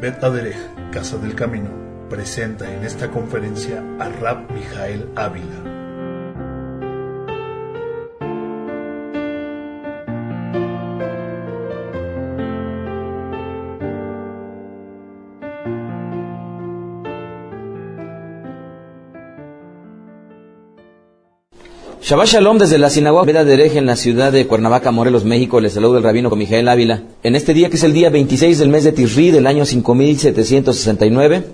Bet Aderech, Casa del Camino, presenta en esta conferencia a Rab Mijael Ávila. Shabbat Shalom desde la sinagoga Bet Aderech en la ciudad de Cuernavaca, Morelos, México. Les saluda el rabino Mijael Ávila. En este día, que es el día 26 del mes de Tisri del año 5769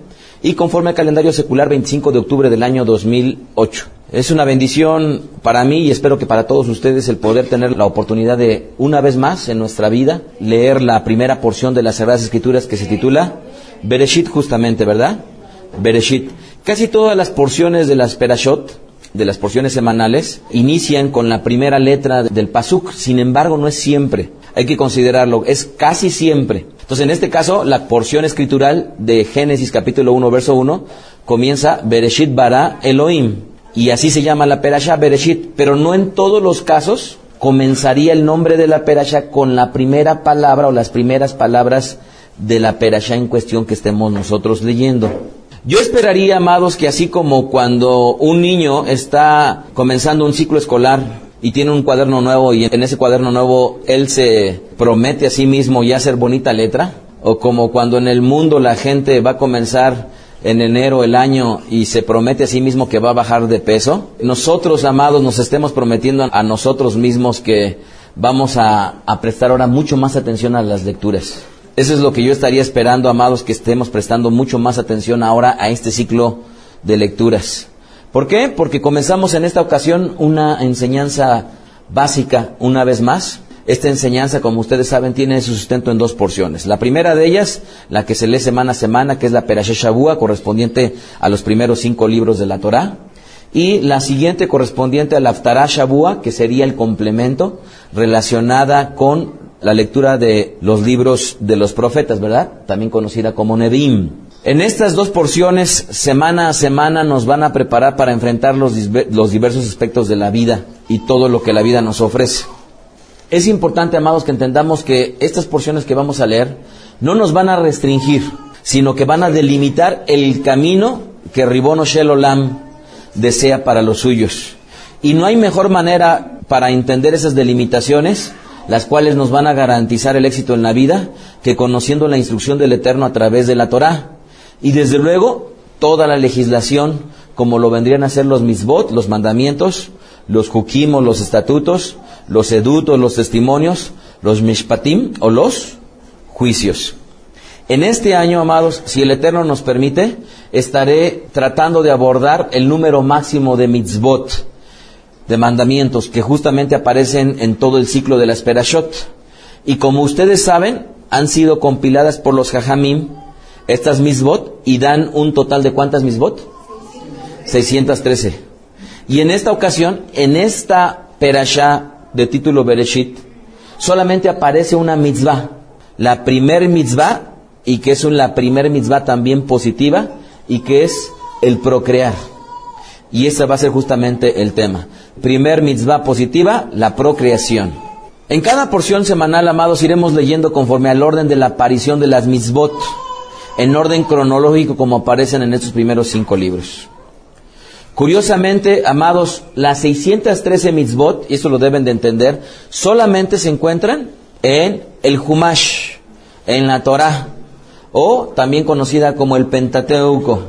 y conforme al calendario secular 25 de octubre del año 2008. Es una bendición para mí y espero que para todos ustedes el poder tener la oportunidad de, una vez más en nuestra vida, leer la primera porción de las Sagradas Escrituras que se titula Bereshit, justamente, ¿verdad? Bereshit. Casi todas las porciones de las Perashot, de las porciones semanales, inician con la primera letra del pasuk. Sin embargo, no es siempre. Hay que considerarlo, es casi siempre. Entonces, en este caso, la porción escritural de Génesis capítulo 1, verso 1, comienza Bereshit bara Elohim. Y así se llama la Perashá, Bereshit. Pero no en todos los casos comenzaría el nombre de la Perashá con la primera palabra o las primeras palabras de la Perashá en cuestión que estemos nosotros leyendo. Yo esperaría, amados, que así como cuando un niño está comenzando un ciclo escolar y tiene un cuaderno nuevo y en ese cuaderno nuevo él se promete a sí mismo ya hacer bonita letra, o como cuando en el mundo la gente va a comenzar en enero el año y se promete a sí mismo que va a bajar de peso, nosotros, amados, nos estemos prometiendo a nosotros mismos que vamos a prestar ahora mucho más atención a las lecturas. Eso es lo que yo estaría esperando, amados, que estemos prestando mucho más atención ahora a este ciclo de lecturas. ¿Por qué? Porque comenzamos en esta ocasión una enseñanza básica una vez más. Esta enseñanza, como ustedes saben, tiene su sustento en dos porciones. La primera de ellas, la que se lee semana a semana, que es la Perashá Shavua, correspondiente a los primeros 5 libros de la Torá. Y la siguiente, correspondiente a la Haftará Shavua, que sería el complemento, relacionada con la lectura de los libros de los profetas, ¿verdad? También conocida como Nevi'im. En estas dos porciones, semana a semana, nos van a preparar para enfrentar los diversos aspectos de la vida y todo lo que la vida nos ofrece. Es importante, amados, que entendamos que estas porciones que vamos a leer no nos van a restringir, sino que van a delimitar el camino que Ribono Shel Olam desea para los suyos. Y no hay mejor manera para entender esas delimitaciones, las cuales nos van a garantizar el éxito en la vida, que conociendo la instrucción del Eterno a través de la Torá. Y desde luego, toda la legislación, como lo vendrían a ser los mitzvot, los mandamientos, los hukim o los estatutos, los edutos, los testimonios, los mishpatim o los juicios. En este año, amados, si el Eterno nos permite, estaré tratando de abordar el número máximo de mitzvot, de mandamientos, que justamente aparecen en todo el ciclo de las Perashot. Y como ustedes saben, han sido compiladas por los Jajamim, estas mitzvot, y dan un total de ¿cuántas mitzvot? 613. Y en esta ocasión, en esta Perashá de título Bereshit, solamente aparece una mitzvah, la primer mitzvah, y que es la primer mitzvah también positiva, y que es el procrear. Y ese va a ser justamente el tema. Primer mitzvah positiva, la procreación. En cada porción semanal, amados, iremos leyendo conforme al orden de la aparición de las mitzvot, en orden cronológico como aparecen en estos primeros 5 libros. Curiosamente, amados, las 613 mitzvot, y eso lo deben de entender, solamente se encuentran en el Humash, en la Torá, o también conocida como el Pentateuco.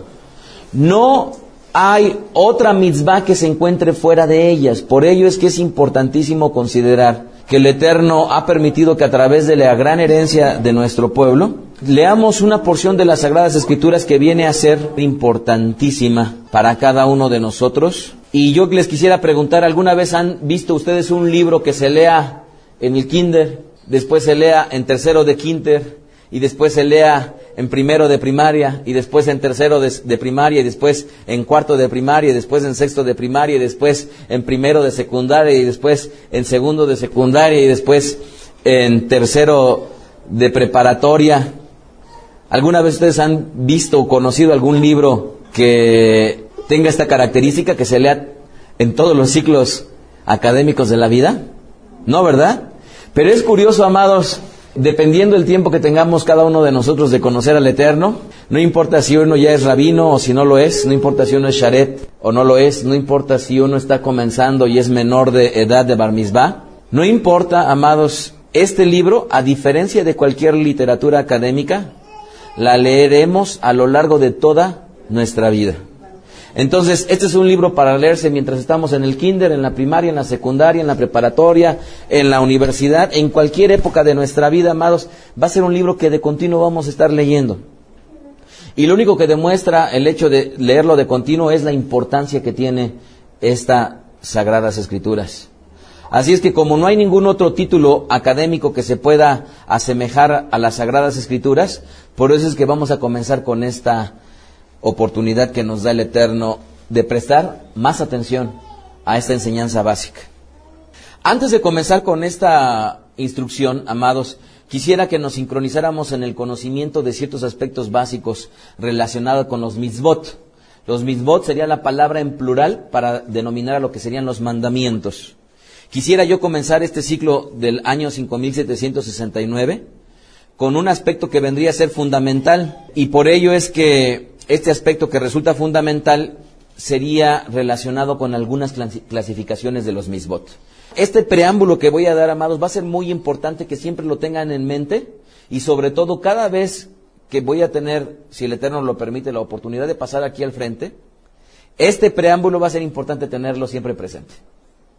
No hay otra mitzvah que se encuentre fuera de ellas. Por ello es que es importantísimo considerar que el Eterno ha permitido que a través de la gran herencia de nuestro pueblo, leamos una porción de las Sagradas Escrituras que viene a ser importantísima para cada uno de nosotros. Y yo les quisiera preguntar, ¿alguna vez han visto ustedes un libro que se lea en el kinder, después se lea en tercero de kinder, y después se lea en primero de primaria, y después en tercero de primaria, y después en cuarto de primaria, y después en sexto de primaria, y después en primero de secundaria, y después en segundo de secundaria, y después en tercero de preparatoria? ¿Alguna vez ustedes han visto o conocido algún libro que tenga esta característica, que se lea en todos los ciclos académicos de la vida? No, ¿verdad? Pero es curioso, amados, Dependiendo del tiempo que tengamos cada uno de nosotros de conocer al Eterno, no importa si uno ya es rabino o si no lo es, no importa si uno es sharet o no lo es, no importa si uno está comenzando y es menor de edad de bar mitzvah, no importa, amados, este libro, a diferencia de cualquier literatura académica, la leeremos a lo largo de toda nuestra vida. Entonces, este es un libro para leerse mientras estamos en el kinder, en la primaria, en la secundaria, en la preparatoria, en la universidad, en cualquier época de nuestra vida, amados. Va a ser un libro que de continuo vamos a estar leyendo. Y lo único que demuestra el hecho de leerlo de continuo es la importancia que tiene estas Sagradas Escrituras. Así es que como no hay ningún otro título académico que se pueda asemejar a las Sagradas Escrituras, por eso es que vamos a comenzar con esta oportunidad que nos da el Eterno de prestar más atención a esta enseñanza básica. Antes de comenzar con esta instrucción, amados, quisiera que nos sincronizáramos en el conocimiento de ciertos aspectos básicos relacionados con los mitzvot. Los mitzvot sería la palabra en plural para denominar a lo que serían los mandamientos. Quisiera yo comenzar este ciclo del año 5769 con un aspecto que vendría a ser fundamental, y por ello es que este aspecto que resulta fundamental sería relacionado con algunas clasificaciones de los mitzvot. Este preámbulo que voy a dar, amados, va a ser muy importante que siempre lo tengan en mente, y sobre todo cada vez que voy a tener, si el Eterno lo permite, la oportunidad de pasar aquí al frente, este preámbulo va a ser importante tenerlo siempre presente.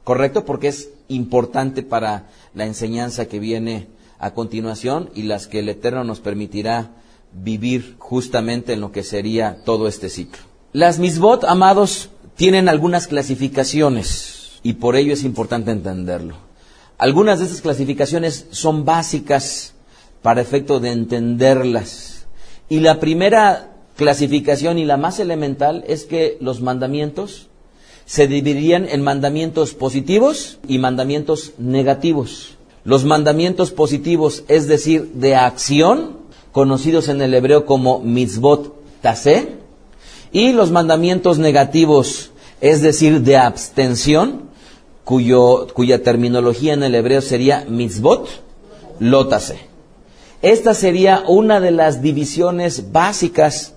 ¿Correcto? Porque es importante para la enseñanza que viene a continuación y las que el Eterno nos permitirá vivir justamente en lo que sería todo este ciclo. Las mitzvot, amados, tienen algunas clasificaciones y por ello es importante entenderlo. Algunas de estas clasificaciones son básicas para efecto de entenderlas. Y la primera clasificación y la más elemental es que los mandamientos se dividirían en mandamientos positivos y mandamientos negativos. Los mandamientos positivos, es decir, de acción, conocidos en el hebreo como mitzvot taseh, y los mandamientos negativos, es decir, de abstención, cuya terminología en el hebreo sería mitzvot lo taseh. Esta sería una de las divisiones básicas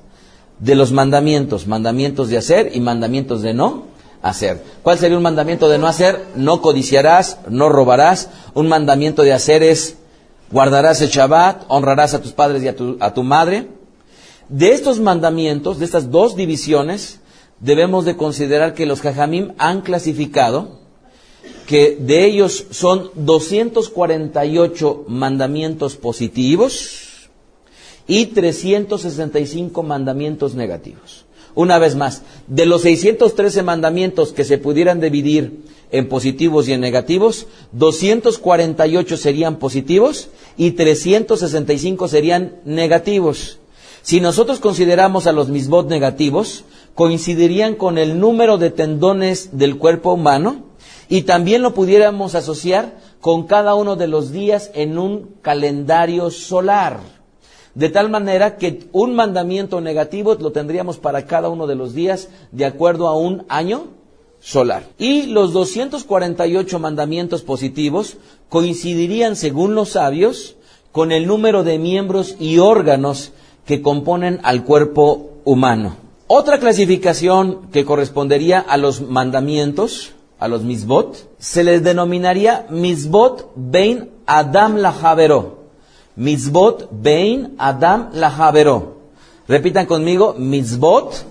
de los mandamientos de hacer y mandamientos de no hacer. ¿Cuál sería un mandamiento de no hacer? No codiciarás, no robarás. Un mandamiento de hacer es guardarás el Shabbat, honrarás a tus padres y a tu madre. De estos mandamientos, de estas dos divisiones, debemos de considerar que los Jajamim han clasificado que de ellos son 248 mandamientos positivos y 365 mandamientos negativos. Una vez más, de los 613 mandamientos que se pudieran dividir en positivos y en negativos, 248 serían positivos y 365 serían negativos. Si nosotros consideramos a los mitzvot negativos, coincidirían con el número de tendones del cuerpo humano y también lo pudiéramos asociar con cada uno de los días en un calendario solar. De tal manera que un mandamiento negativo lo tendríamos para cada uno de los días de acuerdo a un año solar. Y los 248 mandamientos positivos coincidirían, según los sabios, con el número de miembros y órganos que componen al cuerpo humano. Otra clasificación que correspondería a los mandamientos, a los mitzvot, se les denominaría mitzvot bein Adam lahavero. Mitzvot bein Adam lahavero. Repitan conmigo, mitzvot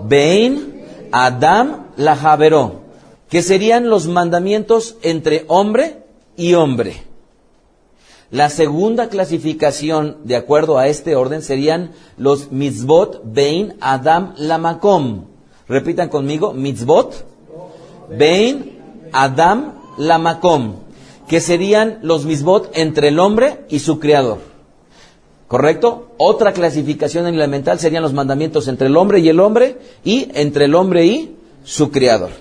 bein Adam lahavero, que serían los mandamientos entre hombre y hombre. La segunda clasificación, de acuerdo a este orden, serían los mitzvot bein Adam lamakom. Repitan conmigo, mitzvot bein Adam lamakom, que serían los mitzvot entre el hombre y su creador. ¿Correcto? Otra clasificación elemental serían los mandamientos entre el hombre y entre el hombre y su creador.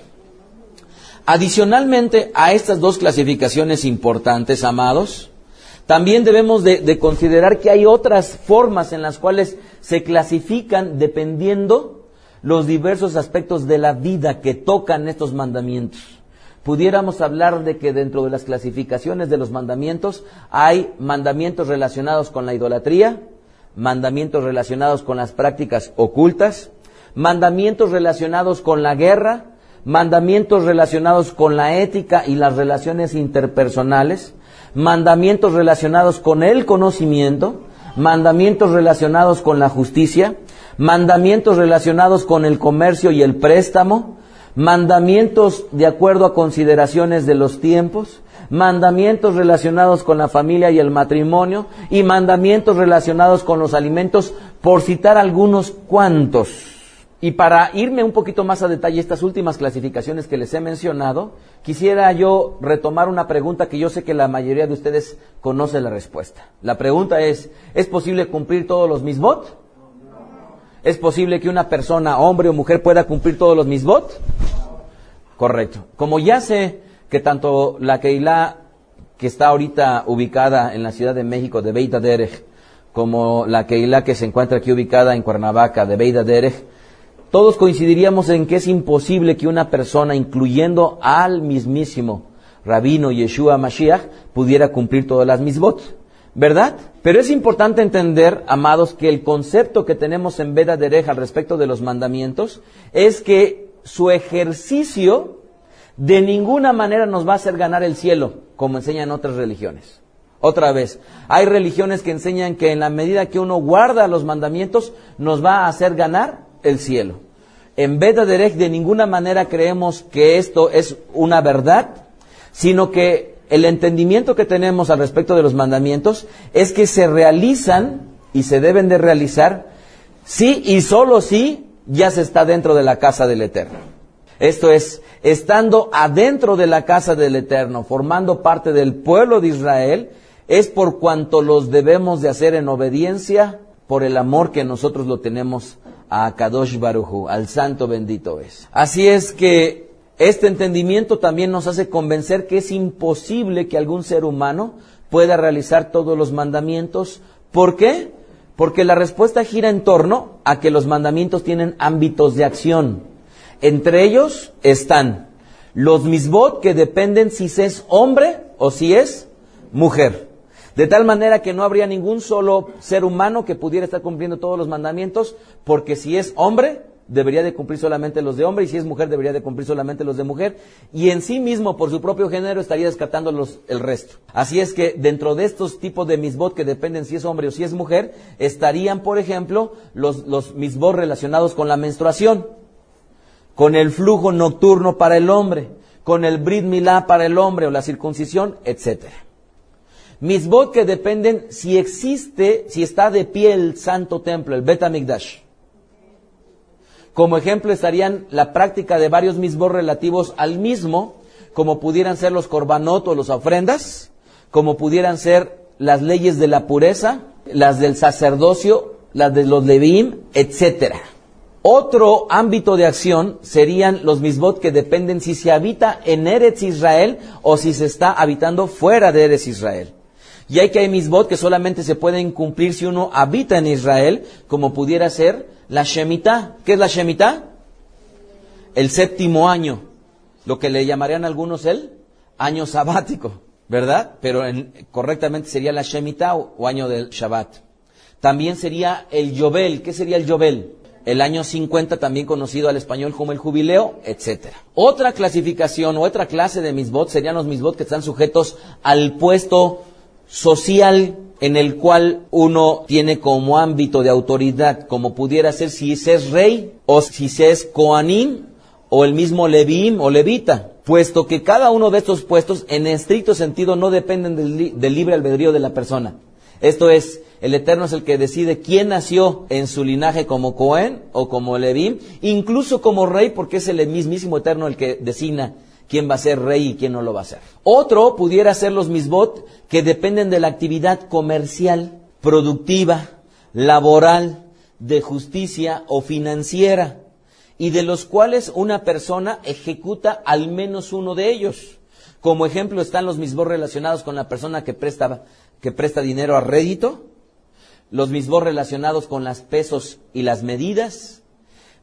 Adicionalmente a estas dos clasificaciones importantes, amados, también debemos de considerar que hay otras formas en las cuales se clasifican dependiendo los diversos aspectos de la vida que tocan estos mandamientos. pudiéramos hablar de que dentro de las clasificaciones de los mandamientos hay mandamientos relacionados con la idolatría, mandamientos relacionados con las prácticas ocultas, mandamientos relacionados con la guerra, mandamientos relacionados con la ética y las relaciones interpersonales, mandamientos relacionados con el conocimiento, mandamientos relacionados con la justicia, mandamientos relacionados con el comercio y el préstamo, mandamientos de acuerdo a consideraciones de los tiempos, mandamientos relacionados con la familia y el matrimonio, y mandamientos relacionados con los alimentos, por citar algunos cuantos. Y para irme un poquito más a detalle estas últimas clasificaciones que les he mencionado, quisiera yo retomar una pregunta que yo sé que la mayoría de ustedes conoce la respuesta. La pregunta ¿es posible cumplir todos los misbot? ¿Es posible que una persona, hombre o mujer, pueda cumplir todos los misbot? Correcto. Como ya sé que tanto la Keilah, que está ahorita ubicada en la Ciudad de México, de Beit HaDerech, como la Keilah que se encuentra aquí ubicada en Cuernavaca, de Beit HaDerech, todos coincidiríamos en que es imposible que una persona, incluyendo al mismísimo Rabino Yeshua Mashiach, pudiera cumplir todas las misbot, ¿verdad? Pero es importante entender, amados, que el concepto que tenemos en Beit HaDerech al respecto de los mandamientos es que su ejercicio de ninguna manera nos va a hacer ganar el cielo, como enseñan otras religiones. Otra vez, hay religiones que enseñan que en la medida que uno guarda los mandamientos, nos va a hacer ganar el cielo. En Beit HaDerech de ninguna manera creemos que esto es una verdad, sino que el entendimiento que tenemos al respecto de los mandamientos es que se realizan y se deben de realizar sí y solo si ya se está dentro de la casa del Eterno. Esto es, estando adentro de la casa del Eterno, formando parte del pueblo de Israel, es por cuanto los debemos de hacer en obediencia por el amor que nosotros lo tenemos a Kadosh Baruj Hu, al Santo bendito es. Así es que este entendimiento también nos hace convencer que es imposible que algún ser humano pueda realizar todos los mandamientos. ¿Por qué? Porque la respuesta gira en torno a que los mandamientos tienen ámbitos de acción. Entre ellos están los misbot, que dependen si se es hombre o si es mujer. De tal manera que no habría ningún solo ser humano que pudiera estar cumpliendo todos los mandamientos, porque si es hombre, debería de cumplir solamente los de hombre, y si es mujer, debería de cumplir solamente los de mujer, y en sí mismo, por su propio género, estaría descartando el resto. Así es que dentro de estos tipos de misbot que dependen si es hombre o si es mujer, estarían, por ejemplo, los misbot relacionados con la menstruación, con el flujo nocturno para el hombre, con el Brit Milá para el hombre o la circuncisión, etcétera. Misbot que dependen si está de pie el santo templo, el Bet HaMikdash. Como ejemplo estarían la práctica de varios misbot relativos al mismo, como pudieran ser los korbanot o las ofrendas, como pudieran ser las leyes de la pureza, las del sacerdocio, las de los Leviim, etcétera. Otro ámbito de acción serían los misbot que dependen si se habita en Eretz Israel o si se está habitando fuera de Eretz Israel. Y hay misbot que solamente se pueden cumplir si uno habita en Israel, como pudiera ser la Shemitah. ¿Qué es la Shemitah? El séptimo año, lo que le llamarían algunos el año sabático, ¿verdad? Pero correctamente sería la Shemitah o año del Shabbat. También sería el Yobel. ¿Qué sería el Yobel? El año 50, también conocido al español como el jubileo, etcétera. Otra clasificación o otra clase de misbot serían los misbot que están sujetos al puesto social en el cual uno tiene como ámbito de autoridad, como pudiera ser si se es rey o si se es Kohanim o el mismo Leviim o levita, puesto que cada uno de estos puestos en estricto sentido no dependen del libre albedrío de la persona. Esto es, el Eterno es el que decide quién nació en su linaje como Cohen o como Leviim, incluso como rey, porque es el mismísimo Eterno el que designa quién va a ser rey y quién no lo va a ser. Otro pudiera ser los misbot que dependen de la actividad comercial, productiva, laboral, de justicia o financiera, y de los cuales una persona ejecuta al menos uno de ellos. Como ejemplo están los misbot relacionados con la persona que presta dinero a rédito, los misbot relacionados con las pesos y las medidas,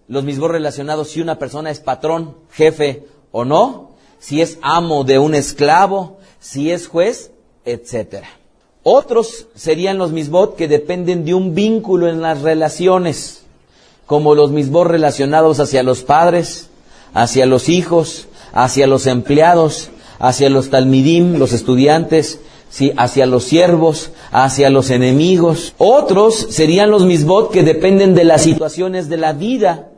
los misbot relacionados si una persona es patrón, jefe o no, si es amo de un esclavo, si es juez, etc. Otros serían los misbot que dependen de un vínculo en las relaciones, como los misbot relacionados hacia los padres, hacia los hijos, hacia los empleados, hacia los talmidim, los estudiantes, sí, hacia los siervos, hacia los enemigos. Otros serían los misbot que dependen de las situaciones de la vida,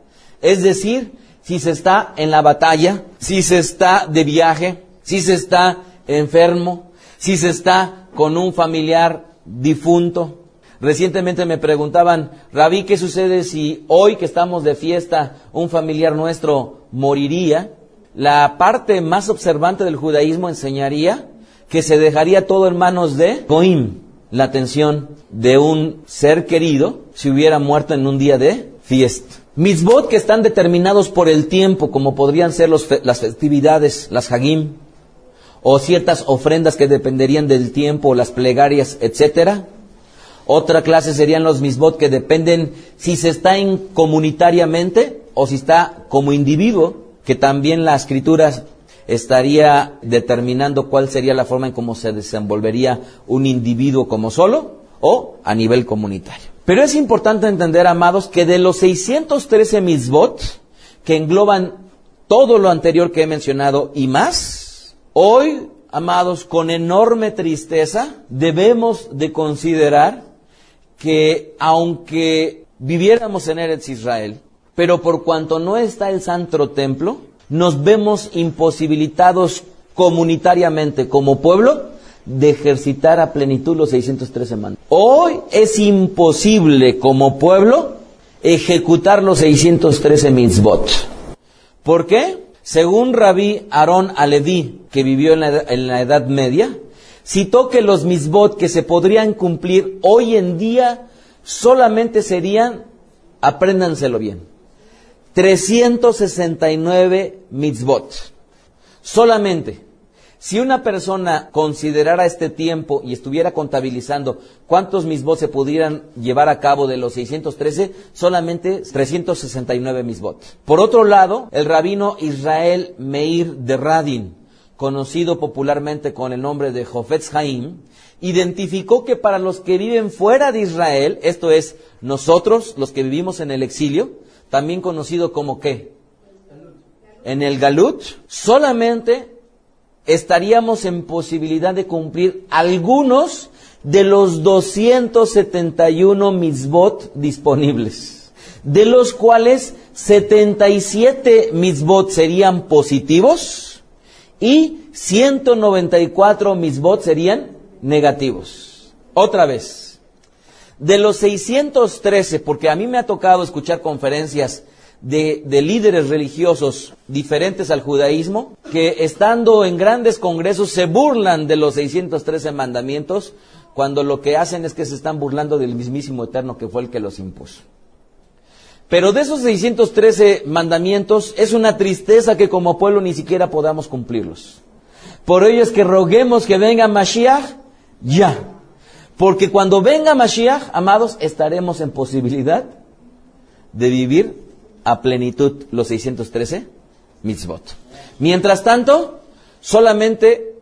es decir, si se está en la batalla, si se está de viaje, si se está enfermo, si se está con un familiar difunto. Recientemente me preguntaban, Rabí, ¿qué sucede si hoy que estamos de fiesta un familiar nuestro moriría? La parte más observante del judaísmo enseñaría que se dejaría todo en manos de Goim, la atención de un ser querido si hubiera muerto en un día de fiesta. Mitzvot que están determinados por el tiempo, como podrían ser las festividades, las hagim, o ciertas ofrendas que dependerían del tiempo, las plegarias, etcétera. Otra clase serían los mitzvot que dependen si se está comunitariamente o si está como individuo, que también la escritura estaría determinando cuál sería la forma en cómo se desenvolvería un individuo como solo o a nivel comunitario. Pero es importante entender, amados, que de los 613 mitzvot que engloban todo lo anterior que he mencionado y más, hoy, amados, con enorme tristeza, debemos de considerar que aunque viviéramos en Eretz Israel, pero por cuanto no está el Santo Templo, nos vemos imposibilitados comunitariamente como pueblo de ejercitar a plenitud los 613 mandamientos. Hoy es imposible como pueblo ejecutar los 613 mitzvot. ¿Por qué? Según Rabí Aarón Aleví, que vivió en la Edad Media, citó que los mitzvot que se podrían cumplir hoy en día solamente serían, apréndanselo bien, 369 mitzvot. Solamente. Si una persona considerara este tiempo y estuviera contabilizando cuántos mitzvot se pudieran llevar a cabo de los 613, solamente 369 mitzvot. Por otro lado, el rabino Israel Meir de Radin, conocido popularmente con el nombre de Hofetz Haim, identificó que para los que viven fuera de Israel, esto es, nosotros, los que vivimos en el exilio, también conocido como ¿qué? En el Galut, solamente estaríamos en posibilidad de cumplir algunos de los 271 mitzvot disponibles, de los cuales 77 mitzvot serían positivos y 194 mitzvot serían negativos. Otra vez, de los 613, porque a mí me ha tocado escuchar conferencias de líderes religiosos diferentes al judaísmo, que estando en grandes congresos se burlan de los 613 mandamientos, cuando lo que hacen es que se están burlando del mismísimo Eterno que fue el que los impuso. Pero de esos 613 mandamientos es una tristeza que como pueblo ni siquiera podamos cumplirlos. Por ello es que roguemos que venga Mashiach ya. Porque cuando venga Mashiach, amados, estaremos en posibilidad de vivir a plenitud los 613 mitzvot. Mientras tanto, solamente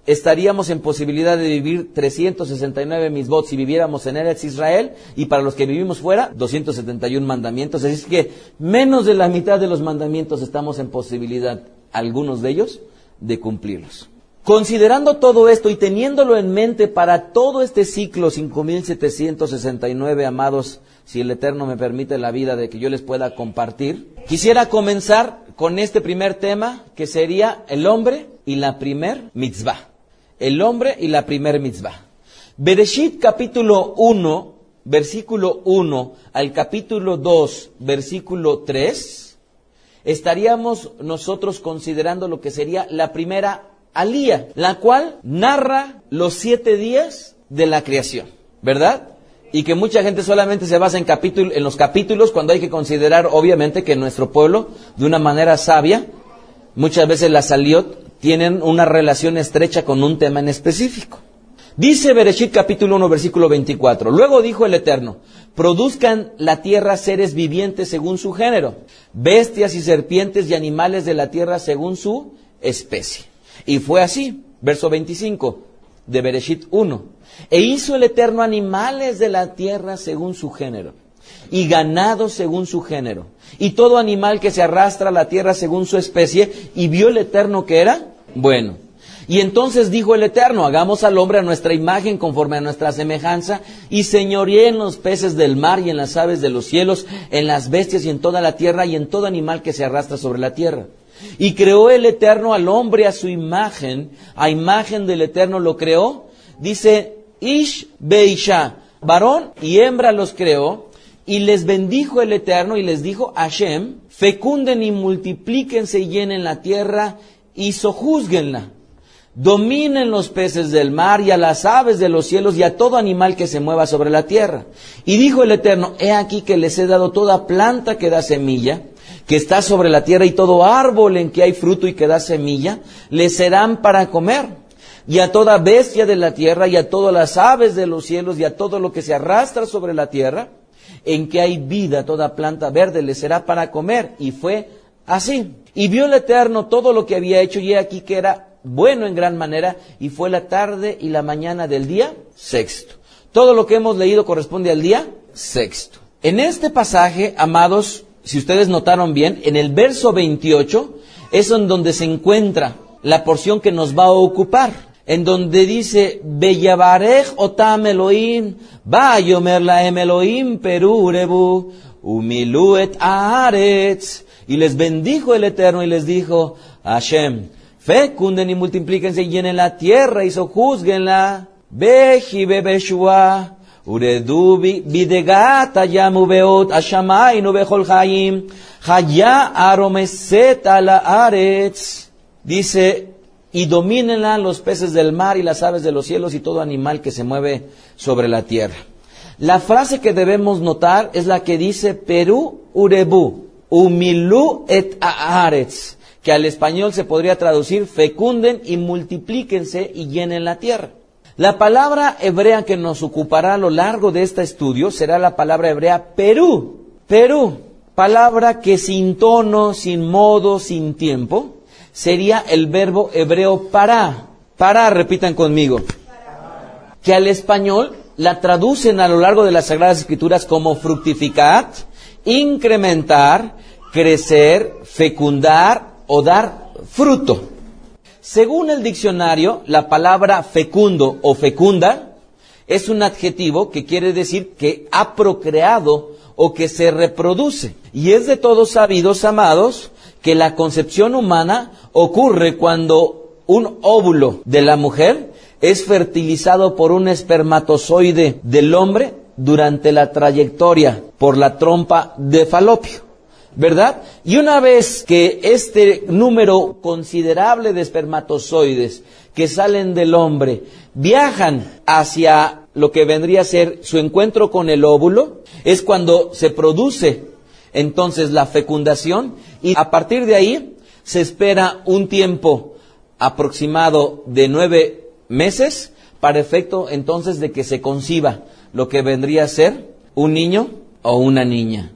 estaríamos en posibilidad de vivir 369 mitzvot si viviéramos en Eretz Israel, y para los que vivimos fuera, 271 mandamientos. Así es que menos de la mitad de los mandamientos estamos en posibilidad, algunos de ellos, de cumplirlos. Considerando todo esto y teniéndolo en mente para todo este ciclo 5769, amados, si el Eterno me permite la vida de que yo les pueda compartir, quisiera comenzar con este primer tema, que sería el hombre y la primer mitzvah. El hombre y la primer mitzvah. Bereshit capítulo 1, versículo 1 al capítulo 2, versículo 3, estaríamos nosotros considerando lo que sería la primera alía, la cual narra los 7 días de la creación, ¿verdad? Y que mucha gente solamente se basa en los capítulos, cuando hay que considerar, obviamente, que nuestro pueblo, de una manera sabia, muchas veces las aliot tienen una relación estrecha con un tema en específico. Dice Bereshit capítulo 1, versículo 24, luego dijo el Eterno, produzcan la tierra seres vivientes según su género, bestias y serpientes y animales de la tierra según su especie. Y fue así, verso 25 de Bereshit 1. E hizo el Eterno animales de la tierra según su género, y ganado según su género, y todo animal que se arrastra a la tierra según su especie, y vio el Eterno que era bueno. Y entonces dijo el Eterno, hagamos al hombre a nuestra imagen, conforme a nuestra semejanza, y señoreé en los peces del mar y en las aves de los cielos, en las bestias y en toda la tierra, y en todo animal que se arrastra sobre la tierra. Y creó el Eterno al hombre a su imagen, a imagen del Eterno lo creó. Dice, Ish Beisha, varón y hembra los creó, y les bendijo el Eterno y les dijo, Hashem, fecunden y multiplíquense y llenen la tierra y sojúzguenla. Dominen los peces del mar y a las aves de los cielos y a todo animal que se mueva sobre la tierra. Y dijo el Eterno, he aquí que les he dado toda planta que da semilla, que está sobre la tierra, y todo árbol en que hay fruto y que da semilla, les serán para comer. Y a toda bestia de la tierra, y a todas las aves de los cielos, y a todo lo que se arrastra sobre la tierra, en que hay vida, toda planta verde, les será para comer. Y fue así. Y vio el Eterno todo lo que había hecho, y he aquí que era bueno en gran manera, y fue la tarde y la mañana del día sexto. Todo lo que hemos leído corresponde al día sexto. En este pasaje, amados, si ustedes notaron bien, en el verso 28 es en donde se encuentra la porción que nos va a ocupar, en donde dice, Beyavarech otam Elohim, Vayomer lahem Elohim perurebu, umilu et haaretz. Y les bendijo el Eterno y les dijo, Hashem, fecunden y multiplíquense y llenen la tierra y sojúzguenla. Beji bebeshua, uredu bidegat ayamu beot ashamainu bechol chaim, haya aromeset ala aretz. Dice, y domínenla los peces del mar y las aves de los cielos y todo animal que se mueve sobre la tierra. La frase que debemos notar es la que dice, Perú urebu, umilu et haaretz, que al español se podría traducir, fecunden y multiplíquense y llenen la tierra. La palabra hebrea que nos ocupará a lo largo de este estudio será la palabra hebrea Perú. Perú, palabra que sin tono, sin modo, sin tiempo, sería el verbo hebreo para. Para, repitan conmigo. Que al español la traducen a lo largo de las Sagradas Escrituras como fructificar, incrementar, crecer, fecundar o dar fruto. Según el diccionario, la palabra fecundo o fecunda es un adjetivo que quiere decir que ha procreado o que se reproduce. Y es de todos sabidos, amados, que la concepción humana ocurre cuando un óvulo de la mujer es fertilizado por un espermatozoide del hombre durante la trayectoria por la trompa de Falopio, ¿verdad? Y una vez que este número considerable de espermatozoides que salen del hombre viajan hacia lo que vendría a ser su encuentro con el óvulo, es cuando se produce entonces la fecundación, y a partir de ahí se espera un tiempo aproximado de 9 meses para efecto entonces de que se conciba lo que vendría a ser un niño o una niña.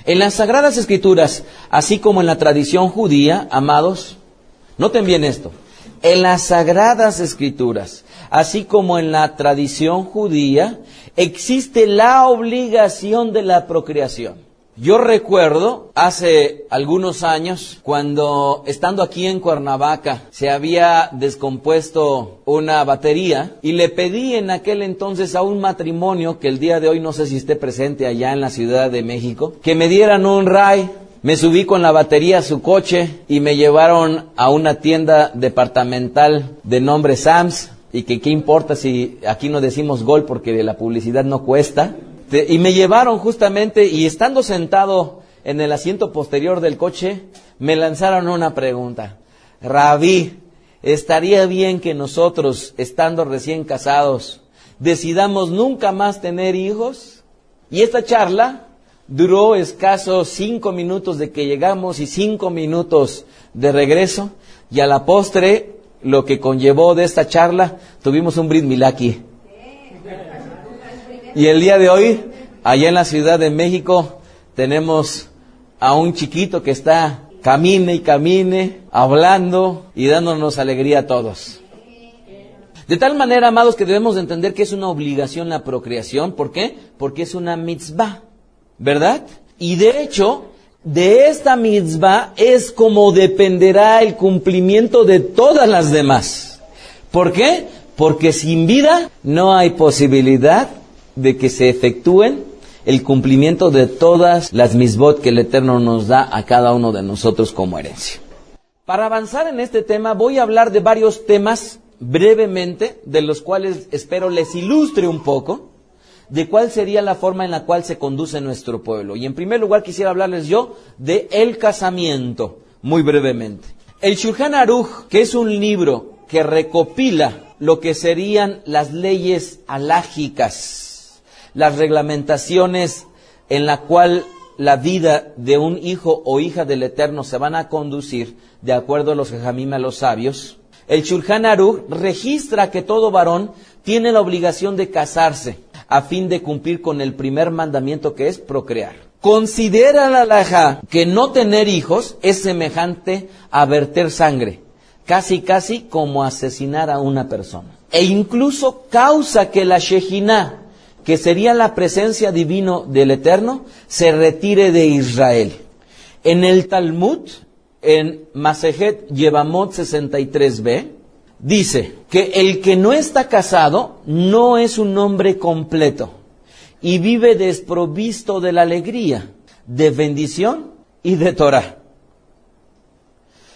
En las Sagradas Escrituras, así como en la tradición judía, amados, noten bien esto, en las Sagradas Escrituras, así como en la tradición judía, existe la obligación de la procreación. Yo recuerdo hace algunos años, cuando estando aquí en Cuernavaca, se había descompuesto una batería y le pedí en aquel entonces a un matrimonio, que el día de hoy no sé si esté presente allá en la Ciudad de México, que me dieran un ray. Me subí con la batería a su coche y me llevaron a una tienda departamental de nombre Sam's, y que qué importa si aquí no decimos Gol porque la publicidad no cuesta. Y me llevaron justamente, y estando sentado en el asiento posterior del coche, me lanzaron una pregunta. Rabí, ¿estaría bien que nosotros, estando recién casados, decidamos nunca más tener hijos? Y esta charla duró escasos 5 minutos de que llegamos y 5 minutos de regreso, y a la postre, lo que conllevó de esta charla, tuvimos un Brit Milá aquí. Y el día de hoy, allá en la Ciudad de México, tenemos a un chiquito que está camine y camine, hablando y dándonos alegría a todos. De tal manera, amados, que debemos de entender que es una obligación la procreación. ¿Por qué? Porque es una mitzvah, ¿verdad? Y de hecho, de esta mitzvah es como dependerá el cumplimiento de todas las demás. ¿Por qué? Porque sin vida no hay posibilidad de que se efectúen el cumplimiento de todas las mitzvot que el Eterno nos da a cada uno de nosotros como herencia. Para avanzar en este tema voy a hablar de varios temas brevemente, de los cuales espero les ilustre un poco de cuál sería la forma en la cual se conduce nuestro pueblo. Y en primer lugar quisiera hablarles yo de el casamiento, muy brevemente. El Shulchan Aruch, que es un libro que recopila lo que serían las leyes halágicas, las reglamentaciones en la cual la vida de un hijo o hija del Eterno se van a conducir de acuerdo a los jajamim, a los sabios. El Shulchan Aruch registra que todo varón tiene la obligación de casarse a fin de cumplir con el primer mandamiento, que es procrear. Considera la halajá que no tener hijos es semejante a verter sangre, casi como asesinar a una persona. E incluso causa que la Shejiná, que sería la presencia divina del Eterno, se retire de Israel. En el Talmud, en Masejet Yevamot 63b, dice que el que no está casado no es un hombre completo y vive desprovisto de la alegría, de bendición y de Torah.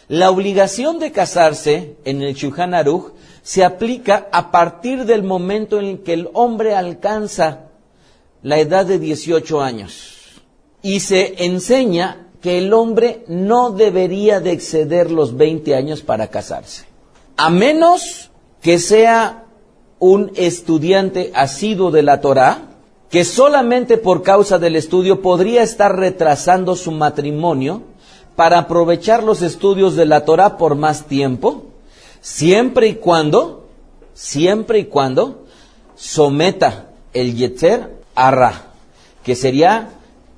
La obligación de casarse en el Shulchan Aruch se aplica a partir del momento en que el hombre alcanza la edad de 18 años. Y se enseña que el hombre no debería de exceder los 20 años para casarse, a menos que sea un estudiante asiduo de la Torah, que solamente por causa del estudio podría estar retrasando su matrimonio para aprovechar los estudios de la Torah por más tiempo, siempre y cuando someta el Yetzer Hará, que sería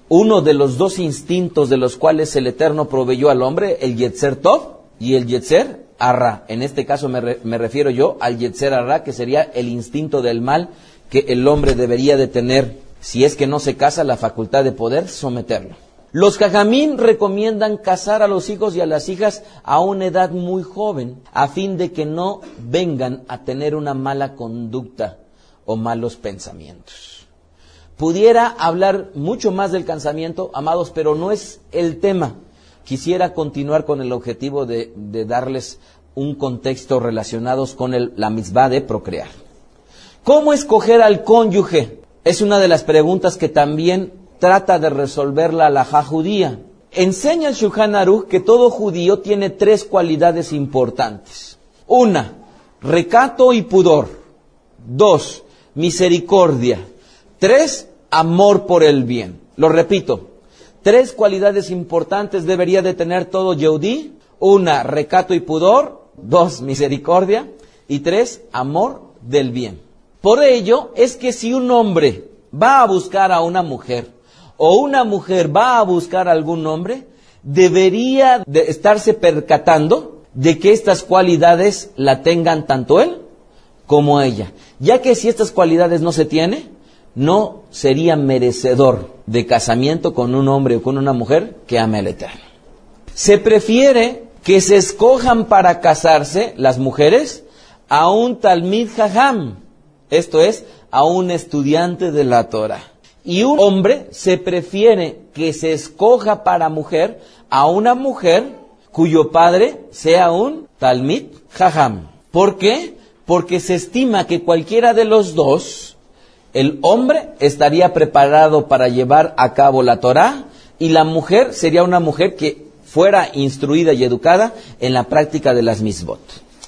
uno de los dos instintos de los cuales el Eterno proveyó al hombre, el Yetzer Tov y el Yetzer Hará. En este caso me refiero yo al Yetzer Hará, que sería el instinto del mal que el hombre debería de tener, si es que no se casa, la facultad de poder someterlo. Los jajamim recomiendan casar a los hijos y a las hijas a una edad muy joven, a fin de que no vengan a tener una mala conducta o malos pensamientos. Pudiera hablar mucho más del casamiento, amados, pero no es el tema. Quisiera continuar con el objetivo de darles un contexto relacionados con la mitzvah de procrear. ¿Cómo escoger al cónyuge? Es una de las preguntas que también trata de resolver la halajá judía. Enseña el Shulchan Aruch que todo judío tiene 3 cualidades importantes. 1, recato y pudor. 2, misericordia. 3, amor por el bien. Lo repito, 3 cualidades importantes debería de tener todo Yehudí. 1, recato y pudor. 2, misericordia. Y 3, amor del bien. Por ello es que si un hombre va a buscar a una mujer, o una mujer va a buscar a algún hombre, debería de estarse percatando de que estas cualidades la tengan tanto él como ella. Ya que si estas cualidades no se tiene, no sería merecedor de casamiento con un hombre o con una mujer que ame al Eterno. Se prefiere que se escojan para casarse las mujeres a un Talmid Jajam, esto es, a un estudiante de la Torah. Y un hombre se prefiere que se escoja para mujer a una mujer cuyo padre sea un Talmid Jajam. ¿Por qué? Porque se estima que cualquiera de los dos, el hombre estaría preparado para llevar a cabo la Torah y la mujer sería una mujer que fuera instruida y educada en la práctica de las mitzvot.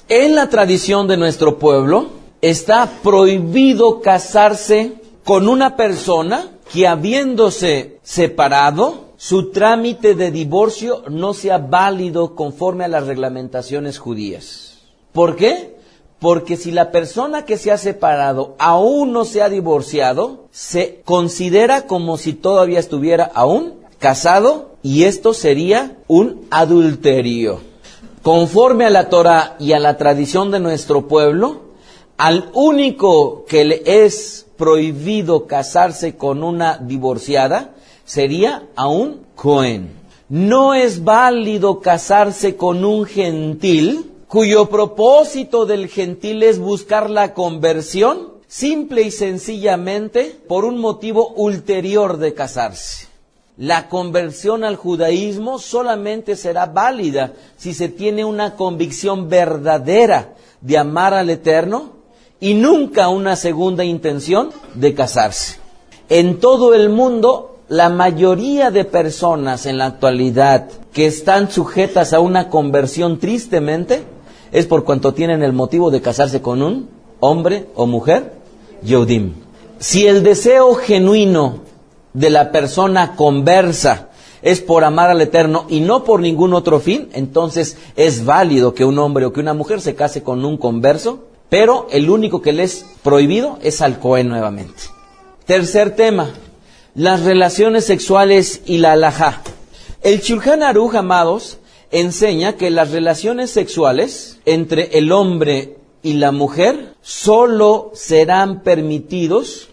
En la tradición de nuestro pueblo está prohibido casarse con una persona que, habiéndose separado, su trámite de divorcio no sea válido conforme a las reglamentaciones judías. ¿Por qué? Porque si la persona que se ha separado aún no se ha divorciado, se considera como si todavía estuviera aún casado y esto sería un adulterio. Conforme a la Torá y a la tradición de nuestro pueblo, al único que le es prohibido casarse con una divorciada sería a un Cohen. No es válido casarse con un gentil, cuyo propósito del gentil es buscar la conversión, simple y sencillamente por un motivo ulterior de casarse. La conversión al judaísmo solamente será válida si se tiene una convicción verdadera de amar al Eterno y nunca una segunda intención de casarse. En todo el mundo, la mayoría de personas en la actualidad que están sujetas a una conversión tristemente es por cuanto tienen el motivo de casarse con un hombre o mujer Yehudim. Si el deseo genuino de la persona conversa es por amar al Eterno y no por ningún otro fin, entonces es válido que un hombre o que una mujer se case con un converso, pero el único que le es prohibido es al Cohen nuevamente. Tercer tema, las relaciones sexuales y la halajá. El Shulchan Aruch, amados, enseña que las relaciones sexuales entre el hombre y la mujer solo serán permitidos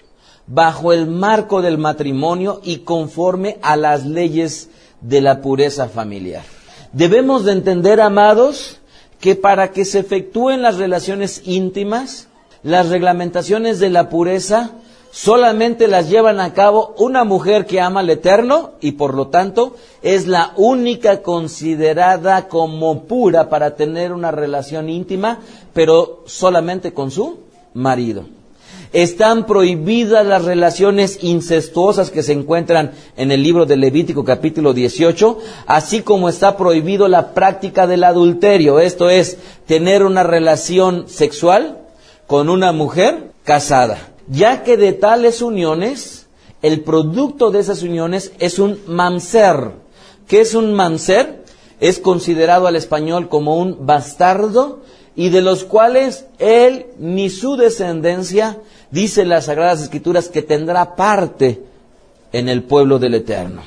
bajo el marco del matrimonio y conforme a las leyes de la pureza familiar. Debemos de entender, amados, que para que se efectúen las relaciones íntimas, las reglamentaciones de la pureza solamente las llevan a cabo una mujer que ama al Eterno y por lo tanto es la única considerada como pura para tener una relación íntima, pero solamente con su marido. Están prohibidas las relaciones incestuosas que se encuentran en el libro de Levítico capítulo 18, así como está prohibido la práctica del adulterio, esto es, tener una relación sexual con una mujer casada, ya que de tales uniones, el producto de esas uniones es un mamzer. ¿Qué es un mamzer? Es considerado al español como un bastardo, y de los cuales él ni su descendencia, dice las Sagradas Escrituras, que tendrá parte en el pueblo del Eterno.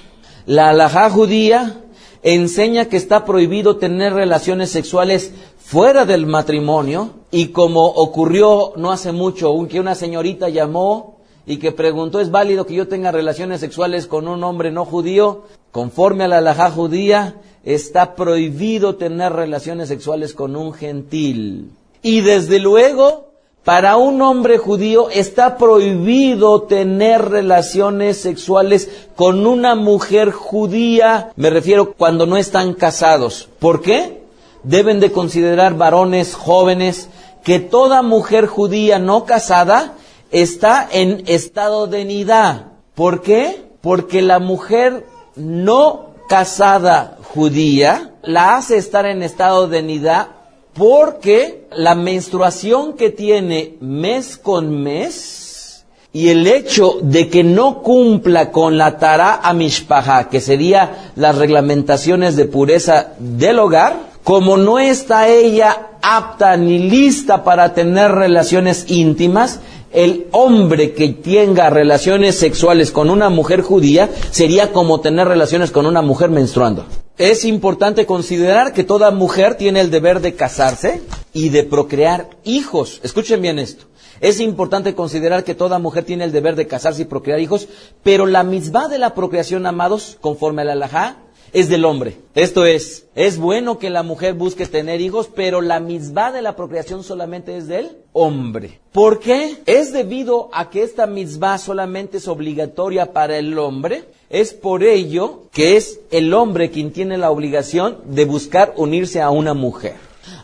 La halajá judía enseña que está prohibido tener relaciones sexuales fuera del matrimonio, y como ocurrió no hace mucho, que una señorita llamó y que preguntó, ¿es válido que yo tenga relaciones sexuales con un hombre no judío? Conforme a la halajá judía, está prohibido tener relaciones sexuales con un gentil. Y desde luego, para un hombre judío está prohibido tener relaciones sexuales con una mujer judía. Me refiero cuando no están casados. ¿Por qué? Deben de considerar varones jóvenes que toda mujer judía no casada está en estado de nidá. ¿Por qué? Porque la mujer no casada judía la hace estar en estado de nidá porque la menstruación que tiene mes con mes y el hecho de que no cumpla con la tará amishpaha, que sería las reglamentaciones de pureza del hogar, como no está ella apta ni lista para tener relaciones íntimas, el hombre que tenga relaciones sexuales con una mujer judía sería como tener relaciones con una mujer menstruando. Es importante considerar que toda mujer tiene el deber de casarse y de procrear hijos. Escuchen bien esto. Es importante considerar que toda mujer tiene el deber de casarse y procrear hijos, pero la mitzvah de la procreación, amados, conforme a la halajá, es del hombre. Esto es bueno que la mujer busque tener hijos, pero la mitzvah de la procreación solamente es del hombre. ¿Por qué? Es debido a que esta mitzvah solamente es obligatoria para el hombre. Es por ello que es el hombre quien tiene la obligación de buscar unirse a una mujer.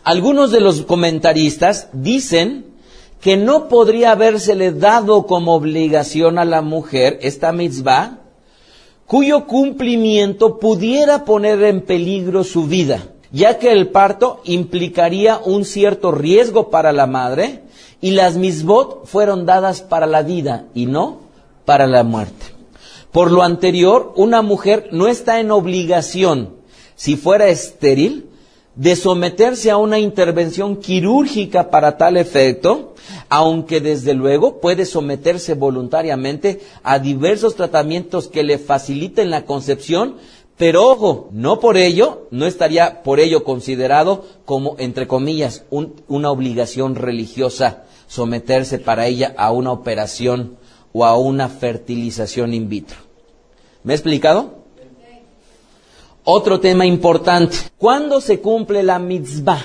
Algunos de los comentaristas dicen que no podría habérsele dado como obligación a la mujer esta mitzvah, cuyo cumplimiento pudiera poner en peligro su vida, ya que el parto implicaría un cierto riesgo para la madre, y las mitzvot fueron dadas para la vida y no para la muerte. Por lo anterior, una mujer no está en obligación, si fuera estéril, de someterse a una intervención quirúrgica para tal efecto, aunque desde luego puede someterse voluntariamente a diversos tratamientos que le faciliten la concepción, Pero ojo, no por ello, no estaría por ello considerado como, entre comillas, una obligación religiosa someterse para ella a una operación o a una fertilización in vitro. ¿Me he explicado? Otro tema importante. ¿Cuándo se cumple la mitzvah?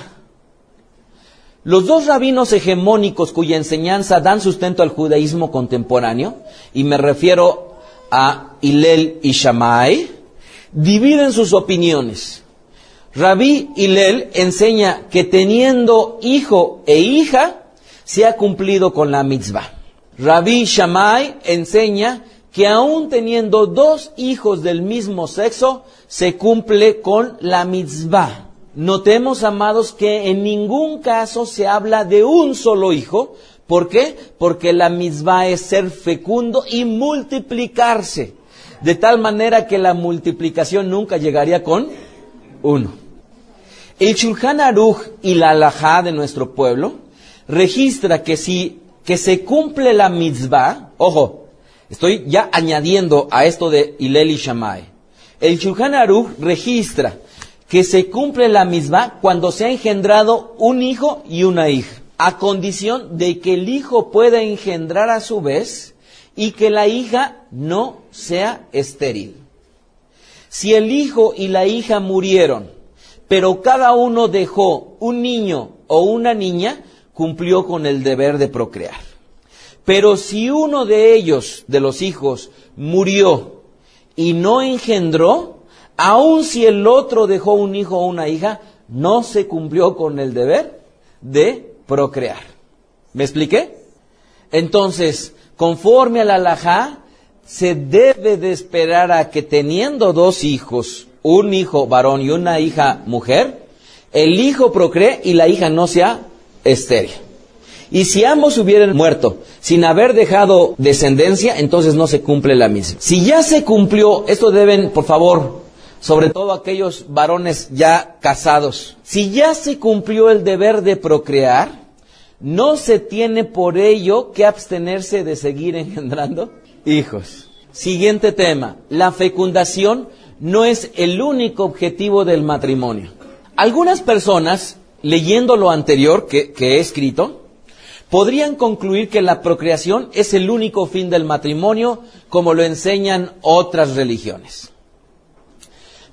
Los dos rabinos hegemónicos cuya enseñanza dan sustento al judaísmo contemporáneo, y me refiero a Hillel y Shammai, dividen sus opiniones. Rabí Hillel enseña que teniendo hijo e hija, se ha cumplido con la mitzvah. Rabí Shammai enseña que aún teniendo dos hijos del mismo sexo, se cumple con la mitzvah. Notemos, amados, que en ningún caso se habla de un solo hijo. ¿Por qué? Porque la mitzvah es ser fecundo y multiplicarse. De tal manera que la multiplicación nunca llegaría con uno. El Shulchan Aruch y la halajá de nuestro pueblo registra que se cumple la mitzvah. Ojo, estoy ya añadiendo a esto de Hillel y Shammai. El Shulchan Aruch registra que se cumple la mitzvah cuando se ha engendrado un hijo y una hija, a condición de que el hijo pueda engendrar a su vez y que la hija no sea estéril. Si el hijo y la hija murieron, pero cada uno dejó un niño o una niña, cumplió con el deber de procrear. Pero si uno de ellos, de los hijos, murió y no engendró, aun si el otro dejó un hijo o una hija, no se cumplió con el deber de procrear. ¿Me expliqué? Entonces, conforme a la halajá, se debe de esperar a que teniendo dos hijos, un hijo varón y una hija mujer, el hijo procree y la hija no sea estéril. Y si ambos hubieran muerto sin haber dejado descendencia, entonces no se cumple la misma. Si ya se cumplió, esto deben, por favor, sobre todo aquellos varones ya casados, si ya se cumplió el deber de procrear, no se tiene por ello que abstenerse de seguir engendrando hijos. Siguiente tema, la fecundación no es el único objetivo del matrimonio. Algunas personas, leyendo lo anterior que he escrito, podrían concluir que la procreación es el único fin del matrimonio, como lo enseñan otras religiones.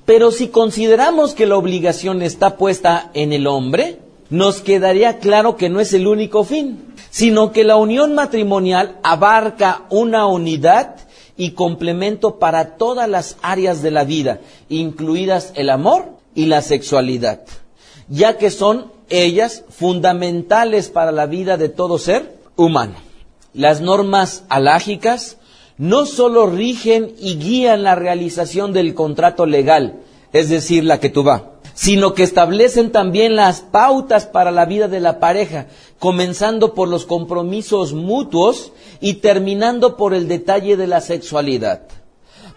Pero si consideramos que la obligación está puesta en el hombre, nos quedaría claro que no es el único fin, sino que la unión matrimonial abarca una unidad y complemento para todas las áreas de la vida, incluidas el amor y la sexualidad, ya que son ellas fundamentales para la vida de todo ser humano. Las normas halágicas no solo rigen y guían la realización del contrato legal, es decir, la ketubá, sino que establecen también las pautas para la vida de la pareja, comenzando por los compromisos mutuos y terminando por el detalle de la sexualidad.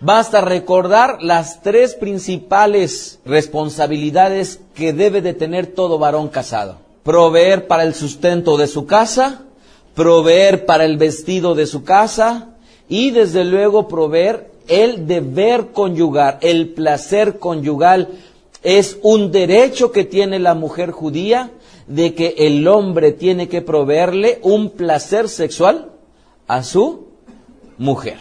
Basta recordar las tres principales responsabilidades que debe de tener todo varón casado: proveer para el sustento de su casa, proveer para el vestido de su casa y desde luego proveer el deber conyugal, el placer conyugal. Es un derecho que tiene la mujer judía de que el hombre tiene que proveerle un placer sexual a su mujer.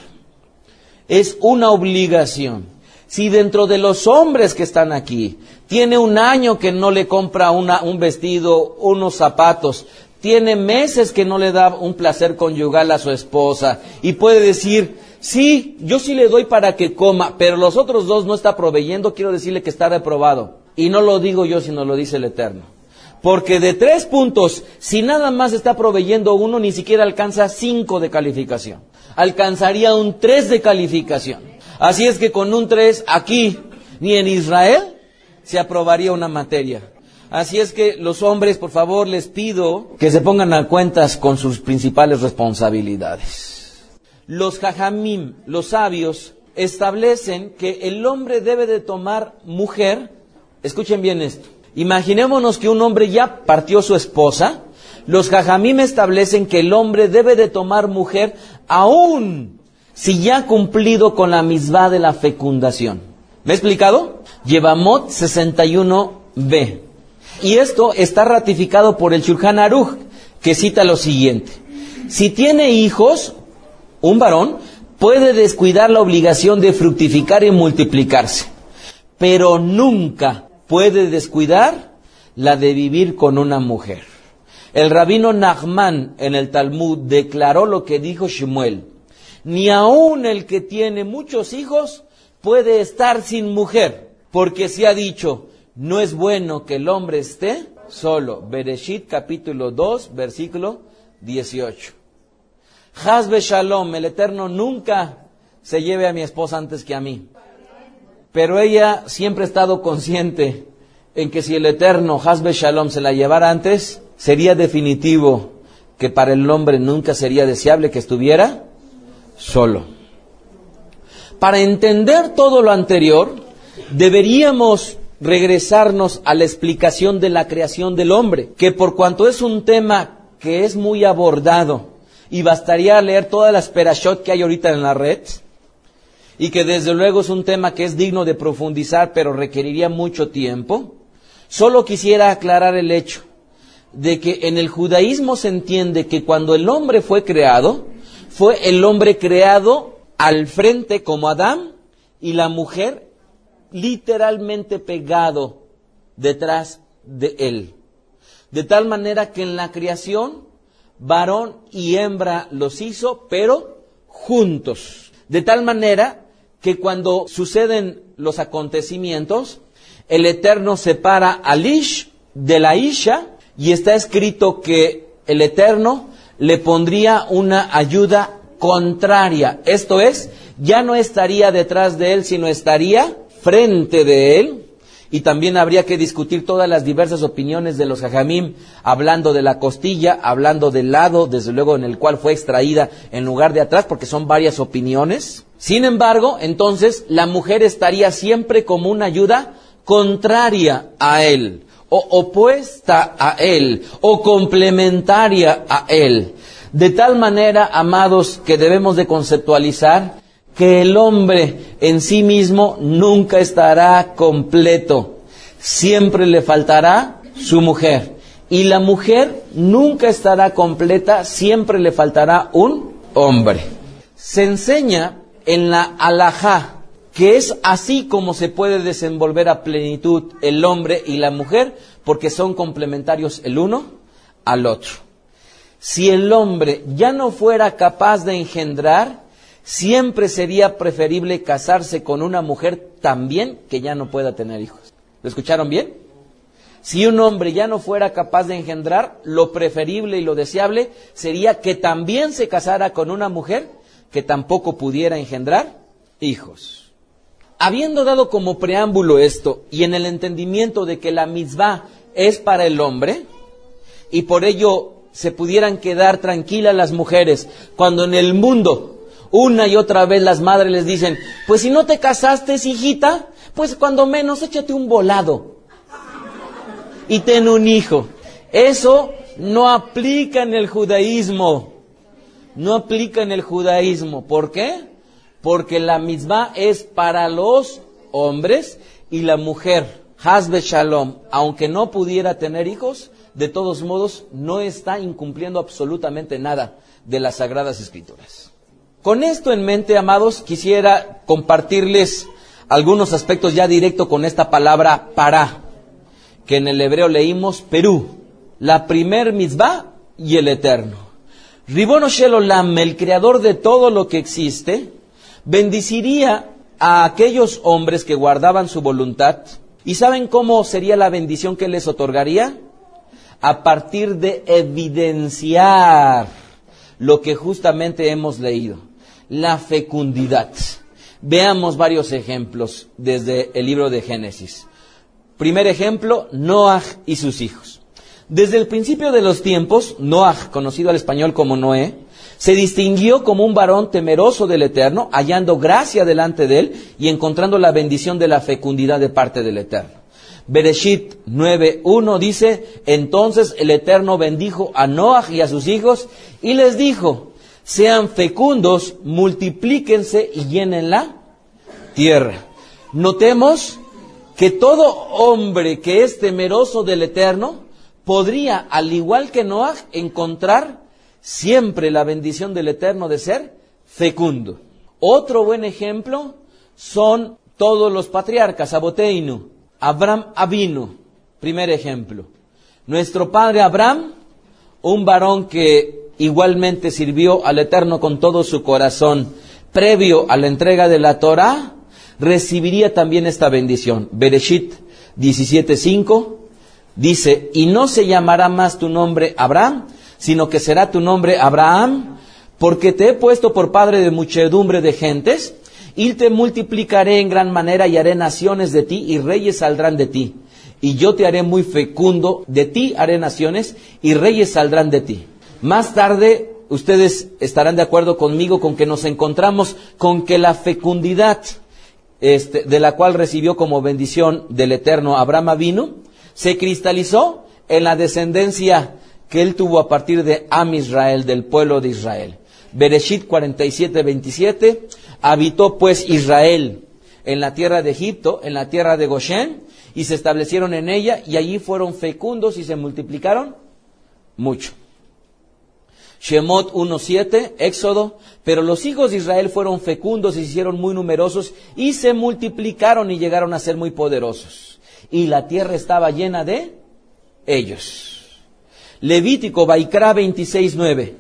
Es una obligación. Si dentro de los hombres que están aquí, tiene un año que no le compra un vestido, unos zapatos, tiene meses que no le da un placer conyugal a su esposa, y puede decir: sí, yo sí le doy para que coma, pero los otros dos no está proveyendo, quiero decirle que está reprobado. Y no lo digo yo, sino lo dice el Eterno. Porque de 3 puntos, si nada más está proveyendo uno, ni siquiera alcanza 5 de calificación. Alcanzaría un 3 de calificación. Así es que con un 3 aquí, ni en Israel, se aprobaría una materia. Así es que los hombres, por favor, les pido que se pongan a cuentas con sus principales responsabilidades. Los jajamim, los sabios, establecen que el hombre debe de tomar mujer. Escuchen bien esto. Imaginémonos que un hombre ya partió su esposa. Los jajamim establecen que el hombre debe de tomar mujer aún si ya ha cumplido con la mitzvah de la fecundación. ¿Me he explicado? Yevamot 61b. Y esto está ratificado por el Shulchan Aruch, que cita lo siguiente. Si tiene hijos, un varón puede descuidar la obligación de fructificar y multiplicarse, pero nunca puede descuidar la de vivir con una mujer. El rabino Nachman en el Talmud declaró lo que dijo Shmuel: ni aun el que tiene muchos hijos puede estar sin mujer, porque se ha dicho, no es bueno que el hombre esté solo. Bereshit capítulo 2, versículo 18. Hasbe Shalom, el Eterno nunca se lleve a mi esposa antes que a mí. Pero ella siempre ha estado consciente en que si el Eterno, Hasbe Shalom, se la llevara antes, sería definitivo que para el hombre nunca sería deseable que estuviera solo. Para entender todo lo anterior, deberíamos regresarnos a la explicación de la creación del hombre, que por cuanto es un tema que es muy abordado, y bastaría leer todas las perashot que hay ahorita en la red, y que desde luego es un tema que es digno de profundizar, pero requeriría mucho tiempo, solo quisiera aclarar el hecho de que en el judaísmo se entiende que cuando el hombre fue creado, fue el hombre creado al frente como Adán, y la mujer literalmente pegado detrás de él. De tal manera que en la creación, varón y hembra los hizo, pero juntos. De tal manera que cuando suceden los acontecimientos, el Eterno separa al Ish de la Isha, y está escrito que el Eterno le pondría una ayuda contraria. Esto es, ya no estaría detrás de él, sino estaría frente de él. Y también habría que discutir todas las diversas opiniones de los jajamim, hablando de la costilla, hablando del lado, desde luego en el cual fue extraída en lugar de atrás, porque son varias opiniones. Sin embargo, entonces, la mujer estaría siempre como una ayuda contraria a él, o opuesta a él, o complementaria a él. De tal manera, amados, que debemos de conceptualizar que el hombre en sí mismo nunca estará completo. Siempre le faltará su mujer. Y la mujer nunca estará completa, siempre le faltará un hombre. Se enseña en la halajá que es así como se puede desenvolver a plenitud el hombre y la mujer, porque son complementarios el uno al otro. Si el hombre ya no fuera capaz de engendrar, siempre sería preferible casarse con una mujer también que ya no pueda tener hijos. ¿Lo escucharon bien? Si un hombre ya no fuera capaz de engendrar, lo preferible y lo deseable sería que también se casara con una mujer que tampoco pudiera engendrar hijos. Habiendo dado como preámbulo esto, y en el entendimiento de que la mitzvah es para el hombre, y por ello se pudieran quedar tranquilas las mujeres, cuando en el mundo una y otra vez las madres les dicen, pues si no te casaste, hijita, pues cuando menos échate un volado y ten un hijo. Eso no aplica en el judaísmo. No aplica en el judaísmo. ¿Por qué? Porque la mitzvah es para los hombres y la mujer, Hasbe Shalom, aunque no pudiera tener hijos, de todos modos no está incumpliendo absolutamente nada de las Sagradas Escrituras. Con esto en mente, amados, quisiera compartirles algunos aspectos ya directo con esta palabra para, que en el hebreo leímos Perú, la primer mitzvah y el eterno. Ribono Shel Olam, el creador de todo lo que existe, bendeciría a aquellos hombres que guardaban su voluntad. ¿Y saben cómo sería la bendición que les otorgaría? A partir de evidenciar lo que justamente hemos leído, la fecundidad. Veamos varios ejemplos desde el libro de Génesis. Primer ejemplo, Noaj y sus hijos. Desde el principio de los tiempos, Noaj, conocido al español como Noé, se distinguió como un varón temeroso del Eterno, hallando gracia delante de él y encontrando la bendición de la fecundidad de parte del Eterno. Bereshit 9:1 dice, entonces el Eterno bendijo a Noaj y a sus hijos y les dijo, sean fecundos, multiplíquense y llenen la tierra. Notemos que todo hombre que es temeroso del Eterno podría, al igual que Noaj, encontrar siempre la bendición del Eterno de ser fecundo. Otro buen ejemplo son todos los patriarcas, Aboteinu, Abraham Avinu, primer ejemplo. Nuestro padre Abraham, un varón que igualmente sirvió al Eterno con todo su corazón, previo a la entrega de la Torá, recibiría también esta bendición. Bereshit 17:5 dice, y no se llamará más tu nombre Abraham, sino que será tu nombre Abraham, porque te he puesto por padre de muchedumbre de gentes, y te multiplicaré en gran manera y haré naciones de ti, y reyes saldrán de ti. Y yo te haré muy fecundo, de ti haré naciones, y reyes saldrán de ti. Más tarde, ustedes estarán de acuerdo conmigo con que nos encontramos con que la fecundidad de la cual recibió como bendición del Eterno Abraham Avinu, se cristalizó en la descendencia que él tuvo a partir de Am Israel, del pueblo de Israel. Bereshit 47:27, habitó pues Israel en la tierra de Egipto, en la tierra de Goshen, y se establecieron en ella, y allí fueron fecundos y se multiplicaron mucho. Shemot 1:7, Éxodo, pero los hijos de Israel fueron fecundos y se hicieron muy numerosos, y se multiplicaron y llegaron a ser muy poderosos. Y la tierra estaba llena de ellos. Levítico, Vaikra 26:9.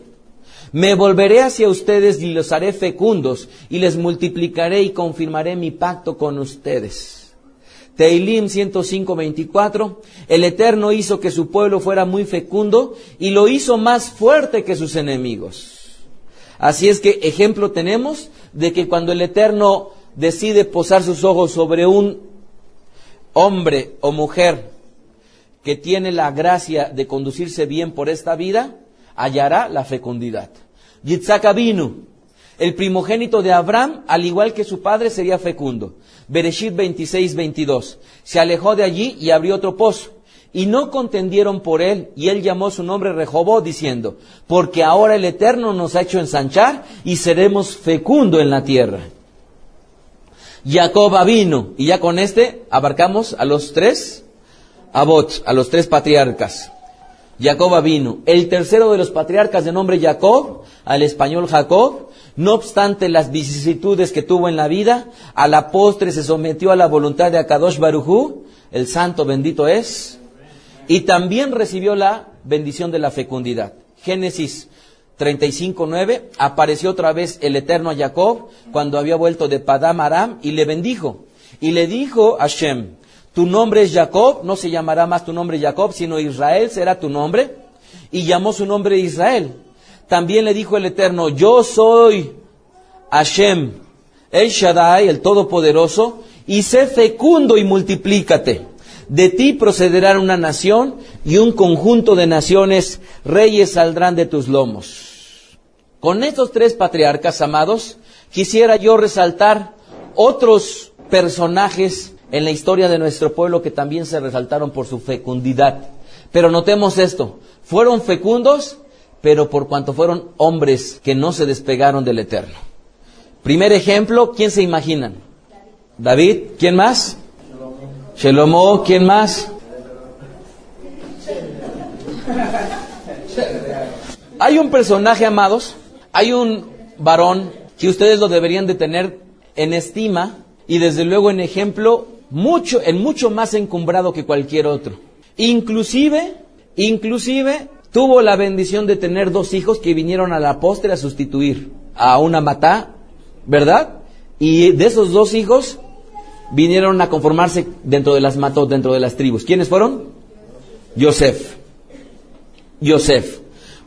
Me volveré hacia ustedes y los haré fecundos, y les multiplicaré y confirmaré mi pacto con ustedes. Teilim 105:24, el Eterno hizo que su pueblo fuera muy fecundo, y lo hizo más fuerte que sus enemigos. Así es que ejemplo tenemos de que cuando el Eterno decide posar sus ojos sobre un hombre o mujer que tiene la gracia de conducirse bien por esta vida, hallará la fecundidad. Yitzhak Avinu, el primogénito de Abraham, al igual que su padre, sería fecundo. Bereshit 26:22, se alejó de allí y abrió otro pozo, y no contendieron por él, y él llamó su nombre Rehobot, diciendo, porque ahora el Eterno nos ha hecho ensanchar, y seremos fecundo en la tierra. Jacob Avinu, y ya con este abarcamos a los tres Abot, a los tres patriarcas. Jacob Avinu, el tercero de los patriarcas de nombre Jacob, al español Jacob, no obstante las vicisitudes que tuvo en la vida, a la postre se sometió a la voluntad de Akadosh Baruj Hu, el santo bendito es, y también recibió la bendición de la fecundidad. Génesis 35:9, apareció otra vez el Eterno a Jacob cuando había vuelto de Padam Aram y le bendijo. Y le dijo a Hashem, tu nombre es Jacob, no se llamará más tu nombre Jacob, sino Israel será tu nombre. Y llamó su nombre Israel. También le dijo el Eterno, yo soy Hashem, el Shaddai, el Todopoderoso, y sé fecundo y multiplícate. De ti procederá una nación y un conjunto de naciones, reyes saldrán de tus lomos. Con estos tres patriarcas, amados, quisiera yo resaltar otros personajes en la historia de nuestro pueblo que también se resaltaron por su fecundidad. Pero notemos esto, fueron fecundos, pero por cuanto fueron hombres que no se despegaron del Eterno. Primer ejemplo, ¿quién se imaginan? David, ¿quién más? Shelomo, ¿quién más? Hay un personaje, amados, hay un varón que ustedes lo deberían de tener en estima y desde luego en ejemplo mucho más encumbrado que cualquier otro. Inclusive tuvo la bendición de tener 2 hijos que vinieron a la postre a sustituir a una matá, ¿verdad? Y de esos 2 hijos vinieron a conformarse dentro de las matot, dentro de las tribus. ¿Quiénes fueron? Yosef.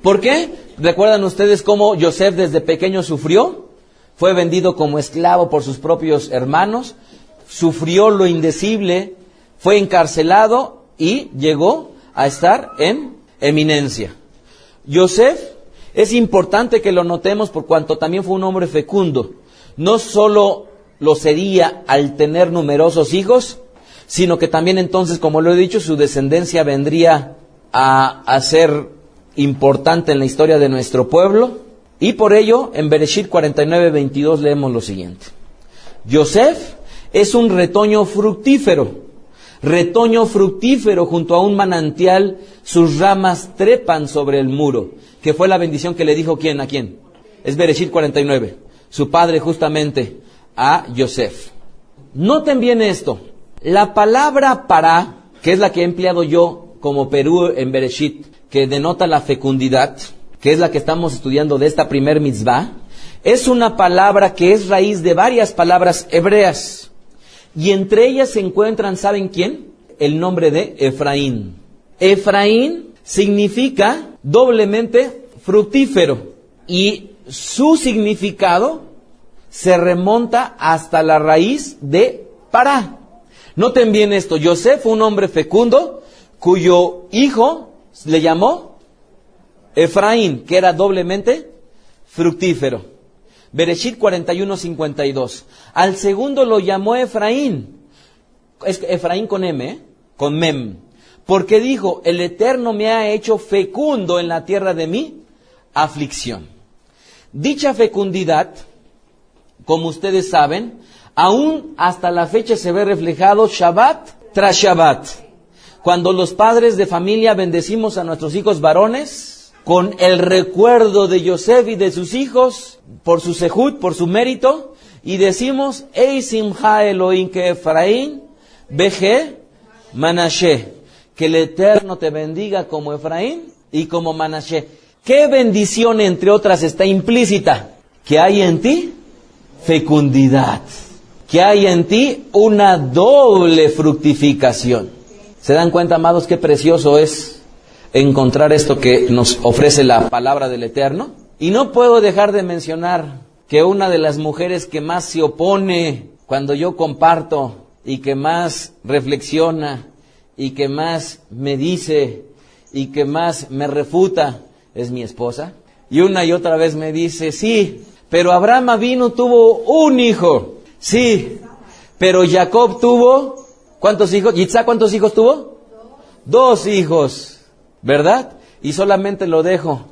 ¿Por qué? ¿Recuerdan ustedes cómo Yosef desde pequeño sufrió? Fue vendido como esclavo por sus propios hermanos, sufrió lo indecible, fue encarcelado y llegó a estar en eminencia. Yosef es importante que lo notemos por cuanto también fue un hombre fecundo. No solo lo sería al tener numerosos hijos, sino que también entonces, como lo he dicho, su descendencia vendría a ser importante en la historia de nuestro pueblo. Y por ello, en Bereshit 49:22 leemos lo siguiente. Yosef es un retoño fructífero. Retoño fructífero junto a un manantial, sus ramas trepan sobre el muro. Que fue la bendición que le dijo ¿quién a quién? Es Bereshit 49. Su padre justamente a Yosef. Noten bien esto. La palabra para, que es la que he empleado yo como Perú en Bereshit, que denota la fecundidad, que es la que estamos estudiando de esta primer mitzvah, es una palabra que es raíz de varias palabras hebreas. Y entre ellas se encuentran, ¿saben quién? El nombre de Efraín. Efraín significa doblemente fructífero. Y su significado se remonta hasta la raíz de Pará. Noten bien esto. Yosef fue un hombre fecundo cuyo hijo le llamó Efraín, que era doblemente fructífero. Bereshit 41:52. Al segundo lo llamó Efraín. Es Efraín con M, con Mem. Porque dijo, el Eterno me ha hecho fecundo en la tierra de mi aflicción. Dicha fecundidad, como ustedes saben, aún hasta la fecha se ve reflejado Shabbat tras Shabbat. Cuando los padres de familia bendecimos a nuestros hijos varones, con el recuerdo de Yosef y de sus hijos, por su sehut, por su mérito, y decimos, Ei simcha Elohim que Efraín, Beje, Manashe, que el Eterno te bendiga como Efraín y como Manashe. ¿Qué bendición, entre otras, está implícita? Que hay en ti fecundidad, que hay en ti una doble fructificación. ¿Se dan cuenta, amados, qué precioso es encontrar esto que nos ofrece la palabra del Eterno? Y no puedo dejar de mencionar que una de las mujeres que más se opone cuando yo comparto y que más reflexiona y que más me dice y que más me refuta es mi esposa. Y una y otra vez me dice, sí, pero Abraham Avinu tuvo un hijo. Sí, pero Jacob tuvo, ¿cuántos hijos? ¿Yitzhak cuántos hijos tuvo? 2 hijos. ¿Verdad? Y solamente lo dejo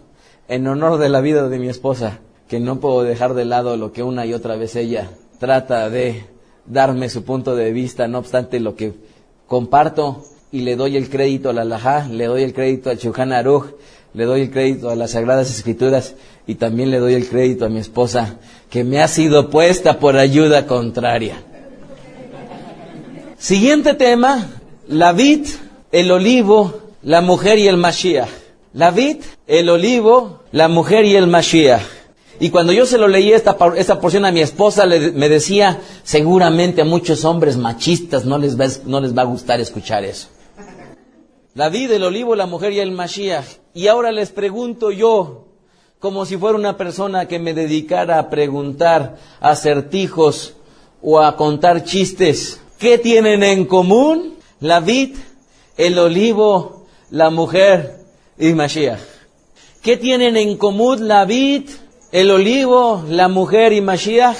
en honor de la vida de mi esposa, que no puedo dejar de lado lo que una y otra vez ella trata de darme su punto de vista, no obstante lo que comparto y le doy el crédito a la Halajá, le doy el crédito al Shulchan Aruch, le doy el crédito a las Sagradas Escrituras y también le doy el crédito a mi esposa, que me ha sido puesta por ayuda contraria. Siguiente tema, la vid, el olivo, la mujer y el Mashiach. La vid, el olivo, la mujer y el Mashiach. Y cuando yo se lo leí esta porción a mi esposa, me decía, seguramente a muchos hombres machistas no les va a gustar escuchar eso. La vid, el olivo, la mujer y el Mashiach. Y ahora les pregunto yo, como si fuera una persona que me dedicara a preguntar acertijos o a contar chistes, ¿qué tienen en común la vid, el olivo, la mujer y Mashiach? ¿Qué tienen en común la vid, el olivo, la mujer y Mashiach?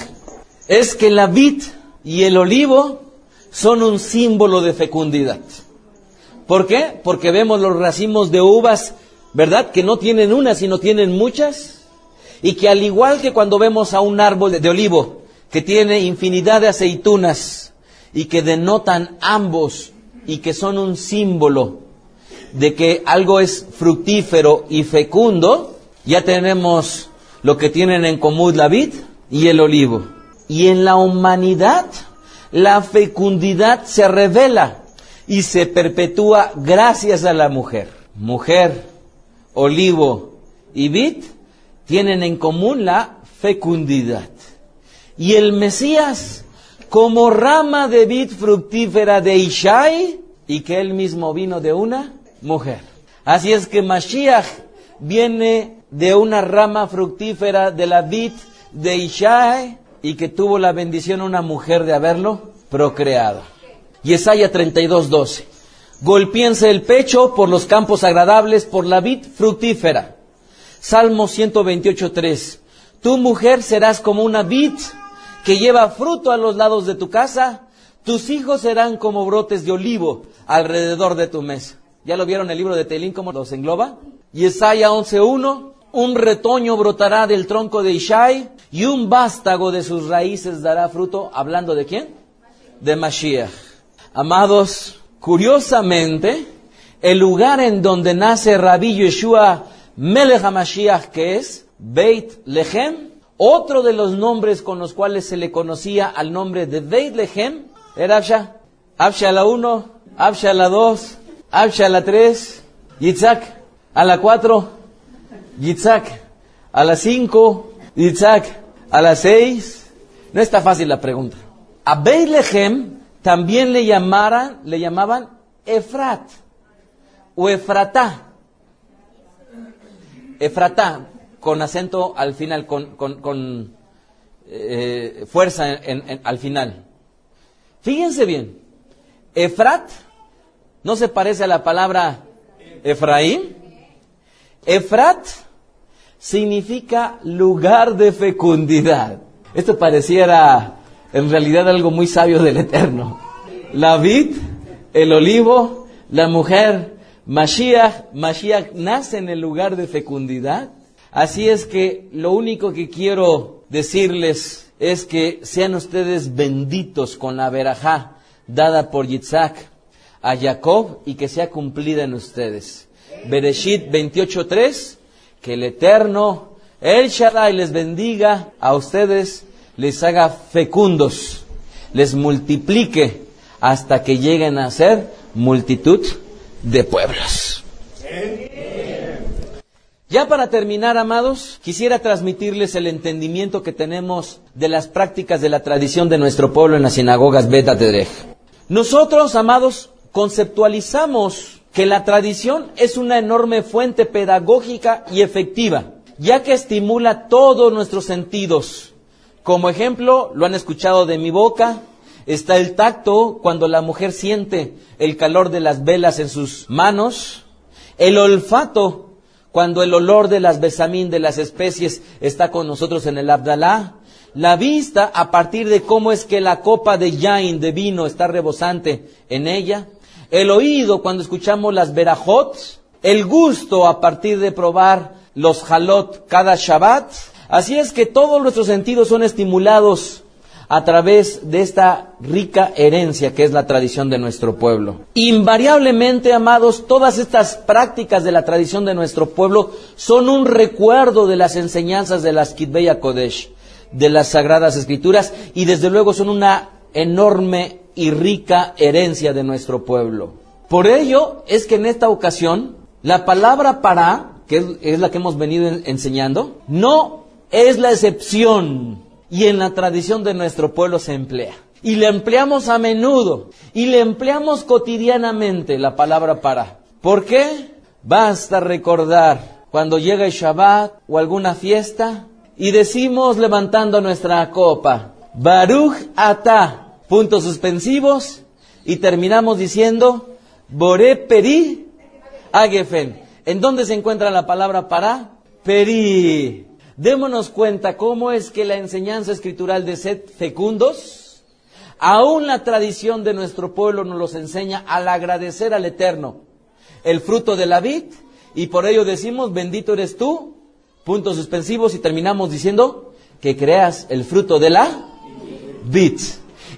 Es que la vid y el olivo son un símbolo de fecundidad. ¿Por qué? Porque vemos los racimos de uvas, ¿verdad? Que no tienen una, sino tienen muchas. Y que al igual que cuando vemos a un árbol de olivo, que tiene infinidad de aceitunas, y que denotan ambos, y que son un símbolo de que algo es fructífero y fecundo, ya tenemos lo que tienen en común la vid y el olivo. Y en la humanidad, la fecundidad se revela y se perpetúa gracias a la mujer. Mujer, olivo y vid tienen en común la fecundidad. Y el Mesías, como rama de vid fructífera de Ishai, y que él mismo vino de una mujer. Así es que Mashiach viene de una rama fructífera de la vid de Ishai, y que tuvo la bendición una mujer de haberlo procreado. Yesaya 32:12. Golpéense el pecho por los campos agradables, por la vid fructífera. Salmo 128:3. Tu mujer serás como una vid que lleva fruto a los lados de tu casa. Tus hijos serán como brotes de olivo alrededor de tu mesa. ¿Ya lo vieron el libro de Teilín cómo los engloba? Yesaya 11:1. Un retoño brotará del tronco de Ishai y un vástago de sus raíces dará fruto. ¿Hablando de quién? de Mashiach. Amados, curiosamente, el lugar en donde nace Rabbi Yeshua Melech HaMashiach, que es Beit Lehem, otro de los nombres con los cuales se le conocía al nombre de Beit Lehem, era Absha. Absha a la 1, Absha a la 2, Absha a la 3, Yitzhak a la 4, Yitzhak a la 5, Yitzhak a la 6. No está fácil la pregunta. A Beit Lehem también le llamaban Efrat o Efratá. Efratá, con acento al final, con fuerza al final. Fíjense bien, Efrat no se parece a la palabra Efraín. Efrat significa lugar de fecundidad. Esto pareciera en realidad algo muy sabio del Eterno. La vid, el olivo, la mujer, Mashiach nace en el lugar de fecundidad. Así es que lo único que quiero decirles es que sean ustedes benditos con la verajá dada por Yitzhak a Jacob y que sea cumplida en ustedes. Bereshit 28:3, que el Eterno, El Shaddai, les bendiga a ustedes, les haga fecundos, les multiplique hasta que lleguen a ser multitud de pueblos. Ya para terminar, amados, quisiera transmitirles el entendimiento que tenemos de las prácticas de la tradición de nuestro pueblo en las sinagogas Bet Adrech. Nosotros, amados, conceptualizamos que la tradición es una enorme fuente pedagógica y efectiva, ya que estimula todos nuestros sentidos. Como ejemplo, lo han escuchado de mi boca, está el tacto cuando la mujer siente el calor de las velas en sus manos, el olfato cuando el olor de las besamín, de las especies, está con nosotros en el Abdalá, la vista a partir de cómo es que la copa de yain, de vino, está rebosante en ella, el oído cuando escuchamos las berajot, el gusto a partir de probar los halot cada Shabbat. Así es que todos nuestros sentidos son estimulados a través de esta rica herencia que es la tradición de nuestro pueblo. Invariablemente, amados, todas estas prácticas de la tradición de nuestro pueblo son un recuerdo de las enseñanzas de las Kitvei HaKodesh, de las Sagradas Escrituras, y desde luego son una enorme y rica herencia de nuestro pueblo. Por ello es que en esta ocasión la palabra para, que es la que hemos venido enseñando, no es la excepción, y en la tradición de nuestro pueblo se emplea. Y le empleamos a menudo, y le empleamos cotidianamente la palabra para. ¿Por qué? Basta recordar cuando llega el Shabbat o alguna fiesta y decimos levantando nuestra copa, Baruch Atah, puntos suspensivos, y terminamos diciendo, Boré Peri Agefen. ¿En dónde se encuentra la palabra para? Peri. Démonos cuenta cómo es que la enseñanza escritural de sed fecundos, aún la tradición de nuestro pueblo nos los enseña al agradecer al Eterno el fruto de la vid, y por ello decimos, bendito eres tú, puntos suspensivos, y terminamos diciendo que creas el fruto de la vid.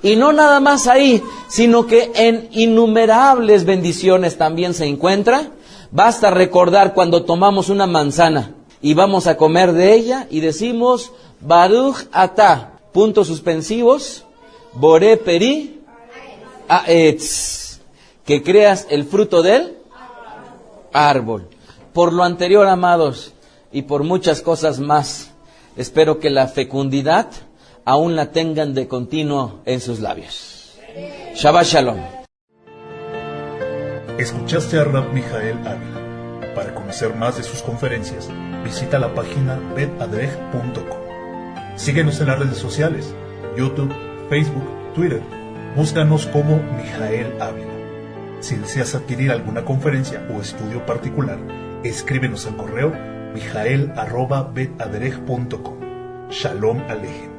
Y no nada más ahí, sino que en innumerables bendiciones también se encuentra. Basta recordar cuando tomamos una manzana y vamos a comer de ella y decimos, Baruch Atah, puntos suspensivos, Boré Peri Aetz, que creas el fruto del árbol. Por lo anterior, amados, y por muchas cosas más, espero que la fecundidad aún la tengan de continuo en sus labios. Shabbat Shalom. Escuchaste a Rab Mijael Ávila. Para conocer más de sus conferencias, visita la página betadrej.com. Síguenos en las redes sociales, YouTube, Facebook, Twitter. Búscanos como Mijael Ávila. Si deseas adquirir alguna conferencia o estudio particular, escríbenos al correo mijael@betadrej.com. Shalom Alejem.